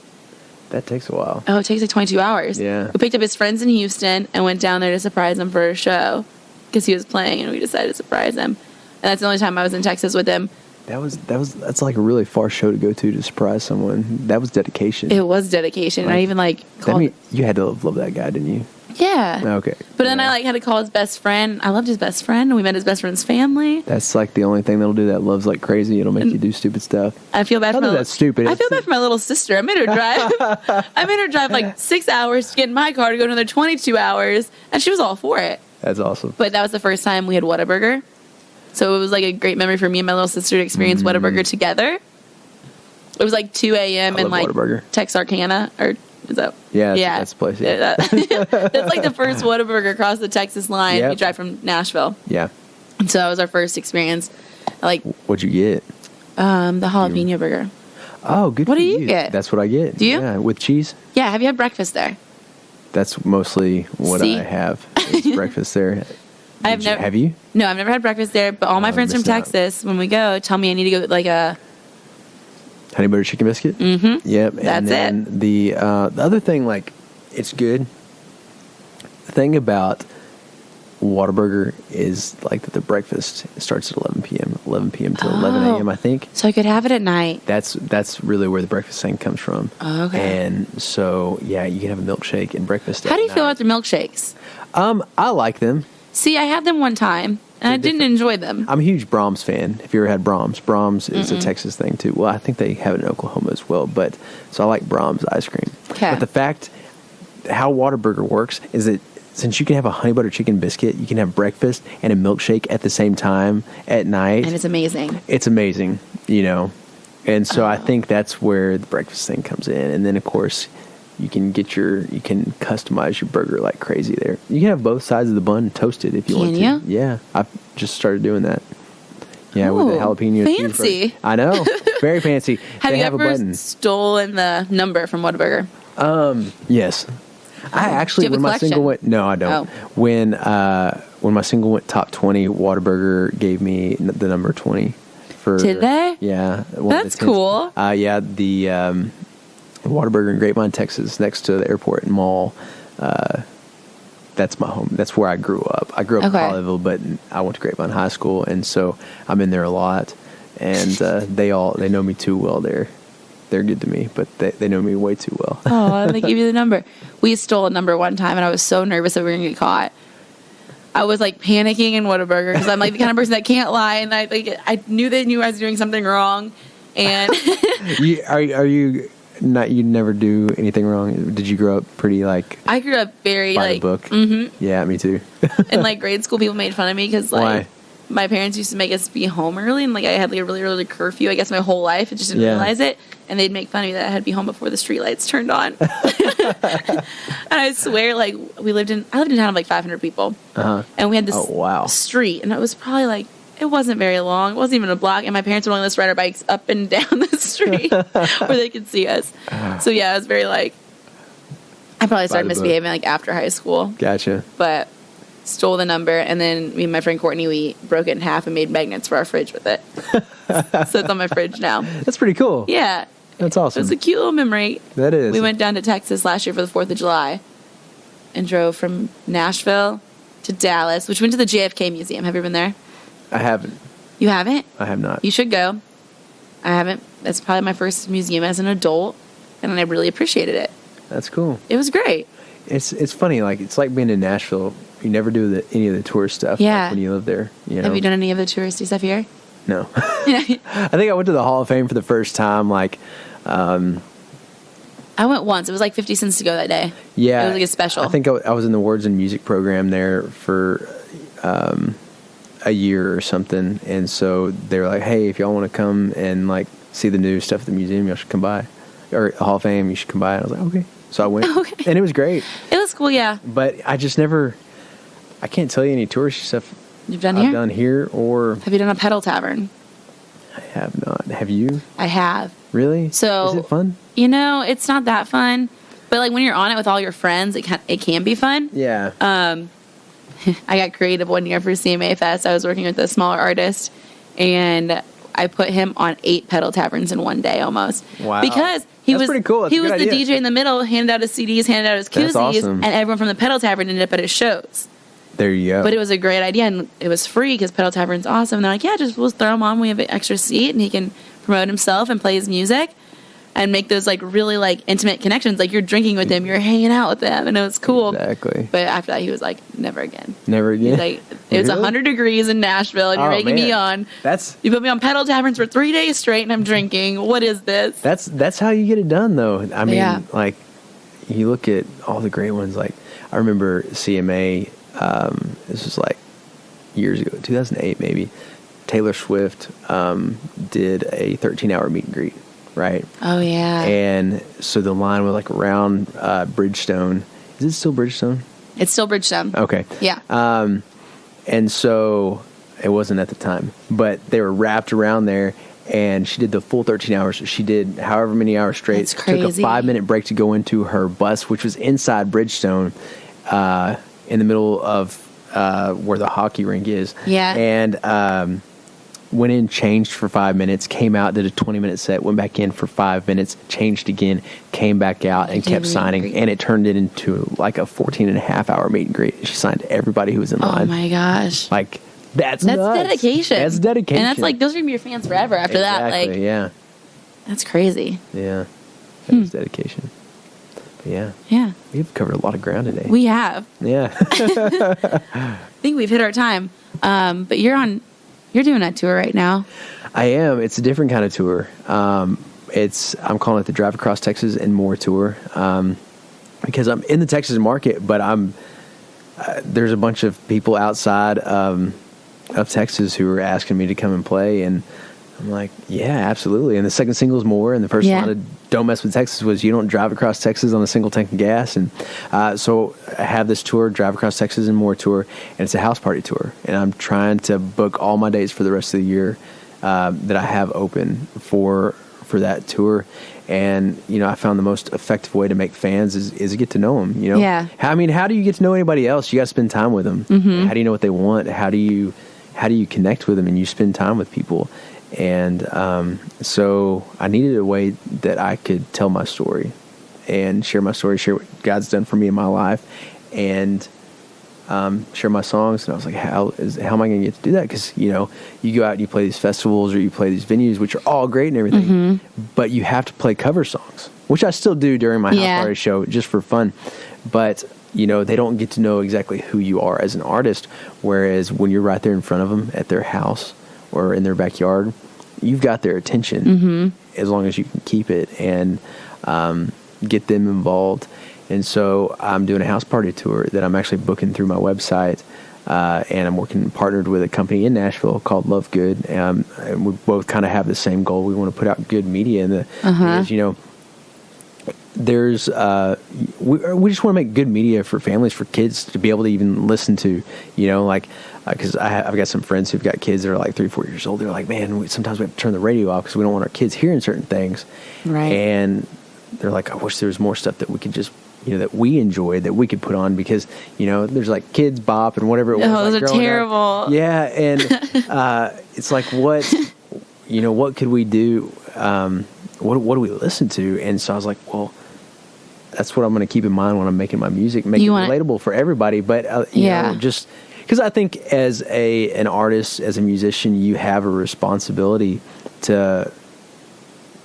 That takes a while. Oh, it takes like 22 hours. Yeah. We picked up his friends in Houston and went down there to surprise him for a show because he was playing, and we decided to surprise him. And that's the only time I was in Texas with him. That's like a really far show to go to surprise someone. That was dedication. It was dedication. Like, I even called. You had to love that guy, didn't you? Yeah. Okay. But then I had to call his best friend. I loved his best friend, and we met his best friend's family. That's like the only thing that'll do that. Love's like crazy. It'll make you do stupid stuff. I feel bad for that's stupid. I feel bad for my little sister. I made her drive. I made her drive like 6 hours to get in my car to go another 22 hours, and she was all for it. That's awesome. But that was the first time we had Whataburger. So it was like a great memory for me and my little sister to experience Whataburger together. It was like 2 a.m. in like Whataburger. Texarkana, or is that? Yeah, that's the place. Yeah. That's like the first Whataburger across the Texas line. Yep. We drive from Nashville. Yeah. And so that was our first experience. What'd you get? The jalapeno burger. Oh, good. What do you get? That's what I get. Do you? Yeah, with cheese. Yeah. Have you had breakfast there? That's mostly what I have. Is breakfast there. Have you? No, I've never had breakfast there. But all my friends from Texas, when we go, tell me I need to go get like a honey butter chicken biscuit. Mm-hmm. Yep. That's and then it. The other thing, like, it's good. The thing about Whataburger is like that the breakfast starts at 11 p.m. 11 p.m. to 11 a.m. I think. So I could have it at night. That's really where the breakfast thing comes from. Oh, okay. And so yeah, you can have a milkshake and breakfast. How do you feel about the milkshakes? I like them. See, I had them one time, and I didn't enjoy them. I'm a huge Brahms fan. If you ever had Brahms is a Texas thing too. Well, I think they have it in Oklahoma as well. But so I like Brahms ice cream. Okay. But the fact how Whataburger works is that since you can have a honey butter chicken biscuit, you can have breakfast and a milkshake at the same time at night. And it's amazing. It's amazing, you know. And so I think that's where the breakfast thing comes in. And then of course you can customize your burger like crazy there. You can have both sides of the bun toasted if you want to. Can you? Yeah. I've just started doing that. Yeah, Ooh, with the jalapeno fancy. cheeseburger. I know. Very fancy. Have you have ever a button. stolen the number from Whataburger? Yes. I actually, Do you have when a my single collection? went, no, I don't. Oh. When my single went top 20, Whataburger gave me the number 20. Did they? Yeah. That's cool. Yeah, the Whataburger in Grapevine, Texas, next to the airport and mall. That's my home. That's where I grew up. I grew up in Hollyville, but I went to Grapevine High School, and so I'm in there a lot. And they know me too well there. They're good to me, but they know me way too well. Oh, they gave you the number. We stole a number one time, and I was so nervous that we were going to get caught. I was like panicking in Whataburger because I'm like the kind of person that can't lie, and I knew they knew I was doing something wrong. And are you not? You never do anything wrong. Did you grow up pretty like? I grew up very by like the book. Mm-hmm. Yeah, me too. In like grade school, people made fun of me because like. Why? My parents used to make us be home early, and like I had like a really early curfew. I guess my whole life, I just didn't realize it, and they'd make fun of me that I had to be home before the streetlights turned on. And I swear, like I lived in a town of like 500 people, and we had this street, and it was probably like it wasn't very long. It wasn't even a block, and my parents would only let us ride our bikes up and down the street where they could see us. So yeah, I was very like I probably started misbehaving like after high school. Gotcha, but. Stole the number, and then me and my friend Courtney, we broke it in half and made magnets for our fridge with it. So it's on my fridge now. That's pretty cool. Yeah. That's awesome. It was a cute little memory. That is. We went down to Texas last year for the 4th of July and drove from Nashville to Dallas, which went to the JFK Museum. Have you been there? I haven't. You haven't? I have not. You should go. I haven't. That's probably my first museum as an adult, and I really appreciated it. That's cool. It was great. It's funny. Like, it's like being in Nashville. You never do any of the tourist stuff. Yeah. Like when you live there. You know? Have you done any of the touristy stuff here? No. I think I went to the Hall of Fame for the first time. Like, I went once. It was like 50 cents to go that day. Yeah. It was like a special. I think I was in the words and music program there for a year or something. And so they were like, hey, if y'all want to come and like see the new stuff at the museum, y'all should come by. Or the Hall of Fame, you should come by. And I was like, okay. So I went. Okay. And it was great. It was cool, yeah. But I just I can't tell you any touristy stuff You've done I've here? done here or... Have you done a pedal tavern? I have not. Have you? I have. Really? So, is it fun? You know, it's not that fun. But like when you're on it with all your friends, it can be fun. Yeah. I got creative one year for CMA Fest. I was working with a smaller artist, and I put him on 8 pedal taverns in one day almost. Wow. Because That's pretty cool. That's he a was good the idea. DJ in the middle, handed out his CDs, handed out his koozies, That's awesome. and everyone from the pedal tavern ended up at his shows. There you go. But it was a great idea, and it was free because pedal tavern's awesome. And they're like, yeah, we'll throw him on. We have an extra seat, and he can promote himself and play his music and make those like really like intimate connections. Like you're drinking with him, you're hanging out with them, and it was cool. Exactly. But after that, he was like, never again. Never again? Like, it was 100 degrees in Nashville, and you're making me on. You put me on pedal taverns for 3 days straight, and I'm drinking. What is this? That's how you get it done, though. I mean, like, you look at all the great ones. Like, I remember CMA, this was like years ago, 2008 maybe. Taylor Swift did a 13-hour meet and greet, right? Oh, yeah. And so the line was like around Bridgestone. Is it still Bridgestone? It's still Bridgestone. Okay. Yeah. And so it wasn't at the time, but they were wrapped around there, and she did the full 13 hours. She did however many hours straight. That's crazy. Took a 5-minute break to go into her bus, which was inside Bridgestone, in the middle of where the hockey rink is. Yeah. And went in, changed for 5 minutes, came out, did a 20-minute set, went back in for 5 minutes, changed again, came back out, and kept signing. And it turned it into like a 14.5-hour meet and greet. She signed everybody who was in line. Oh my gosh. Like, that's nuts. dedication. That's dedication. And that's like, those are going to be your fans forever after that. Like, yeah. That's crazy. Yeah. That's dedication. But yeah. Yeah. We've covered a lot of ground today. We have. Yeah. I think we've hit our time. But you're doing that tour right now. I am. It's a different kind of tour. I'm calling it the Drive Across Texas and More tour, because I'm in the Texas market, but there's a bunch of people outside of Texas who are asking me to come and play, and I'm like, yeah, absolutely. And the second single is More, and the first line of Don't Mess with Texas was, you don't drive across Texas on a single tank of gas. And so I have this tour, Drive Across Texas and More tour, and it's a house party tour. And I'm trying to book all my dates for the rest of the year that I have open for that tour. And, you know, I found the most effective way to make fans is to get to know them, you know? Yeah. How do you get to know anybody else? You got to spend time with them. Mm-hmm. How do you know what they want? How do you connect with them? And you spend time with people. And so I needed a way that I could tell my story and share my story, share what God's done for me in my life, and share my songs. And I was like, how am I going to get to do that? Because, you know, you go out and you play these festivals or you play these venues, which are all great and everything, mm-hmm. but you have to play cover songs, which I still do during my house party show just for fun. But, you know, they don't get to know exactly who you are as an artist, whereas when you're right there in front of them at their house or in their backyard, you've got their attention, mm-hmm. as long as you can keep it and get them involved. And so I'm doing a house party tour that I'm actually booking through my website, and I'm partnered with a company in Nashville called Love Good, and we both kind of have the same goal. We want to put out good media, and because, you know, there's we just want to make good media for families, for kids to be able to even listen to, you know, like because I've got some friends who've got kids that are like 3-4 years old. They're like, man, sometimes we have to turn the radio off because we don't want our kids hearing certain things, right? And they're like, I wish there was more stuff that we could just, you know, that we enjoy, that we could put on, because, you know, there's like Kids Bop and whatever it was. Oh, those are terrible. Up. Yeah, and it's like, what could we do what do we listen to? And so I was like, well, that's what I'm going to keep in mind when I'm making my music, make it relatable for everybody. But you know, just because I think as an artist, as a musician, you have a responsibility to,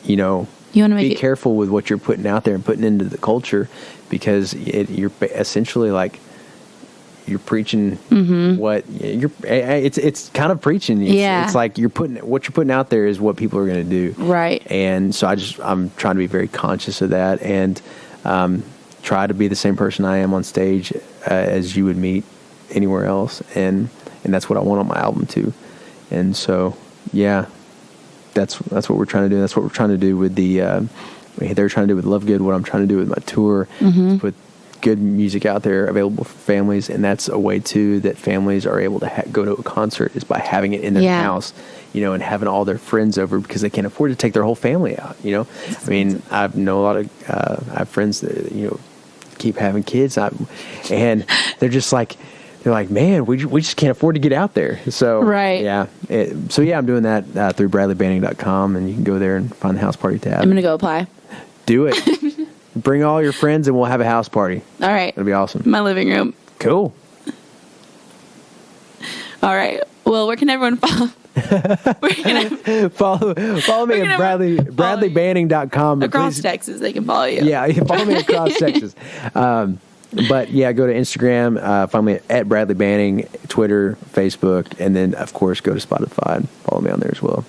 you know, be careful with what you're putting out there and putting into the culture, because you're essentially like, you're preaching what you're. It's kind of preaching. It's like what you're putting out there is what people are going to do. Right. And so I'm trying to be very conscious of that, and try to be the same person I am on stage as you would meet anywhere else, and that's what I want on my album too. And so that's what we're trying to do. That's what we're trying to do with they're trying to do with Love Good. What I'm trying to do with my tour is put good music out there available for families, and that's a way too that families are able to go to a concert, is by having it in their house, you know, and having all their friends over, because they can't afford to take their whole family out, you know. I mean, I know a lot of I have friends that, you know, keep having kids, and they're like, man, we just can't afford to get out there. So I'm doing that through bradleybanning.com, and you can go there and find the house party tab. I'm gonna go apply. Do it. Bring all your friends and we'll have a house party. All right. It'll be awesome. My living room. Cool. All right. Well, where can everyone follow? Follow me at bradleybanning.com. Across Texas, they can follow you. Yeah, you can follow me across Texas. But yeah, go to Instagram, find me at Bradley Banning, Twitter, Facebook, and then of course go to Spotify and follow me on there as well.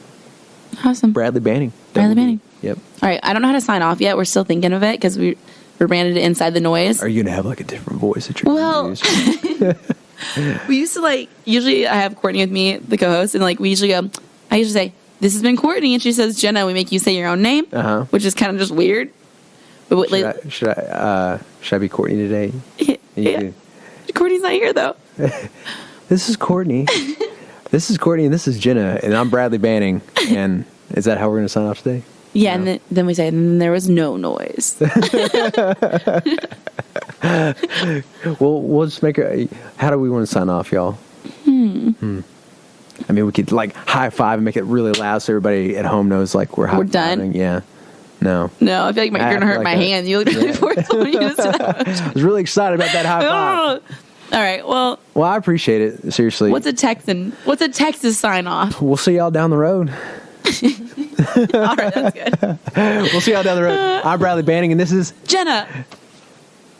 Awesome. Bradley Banning. Bradley Banning. Yep. All right. I don't know how to sign off yet. We're still thinking of it because we rebranded it Inside the Noize. Are you gonna have like a different voice that you're gonna use? We used to usually I have Courtney with me, the co-host, and I usually say, "This has been Courtney," and she says, "Jenna." We make you say your own name, which is kind of just weird. But should I be Courtney today? Yeah. Courtney's not here though. This is Courtney. This is Courtney, and this is Jenna, and I'm Bradley Banning. And is that how we're going to sign off today? Yeah, no. And then we say, and there was no noise. Well, we'll just make how do we want to sign off, y'all? I mean, we could high five and make it really loud so everybody at home knows we're done. Yeah. No, I feel like you're going to hurt my hands. You look really forward to me. I was really excited about that high five. All right, well, I appreciate it. Seriously. What's a Texas sign off? We'll see y'all down the road. All right, that's good. We'll see y'all down the road. I'm Bradley Banning, and this is Jenna.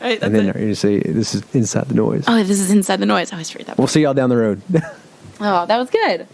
Right, and then you're going to say, this is Inside the Noize. Oh, this is Inside the Noize. I always forget that. We'll see y'all down the road. Oh, that was good.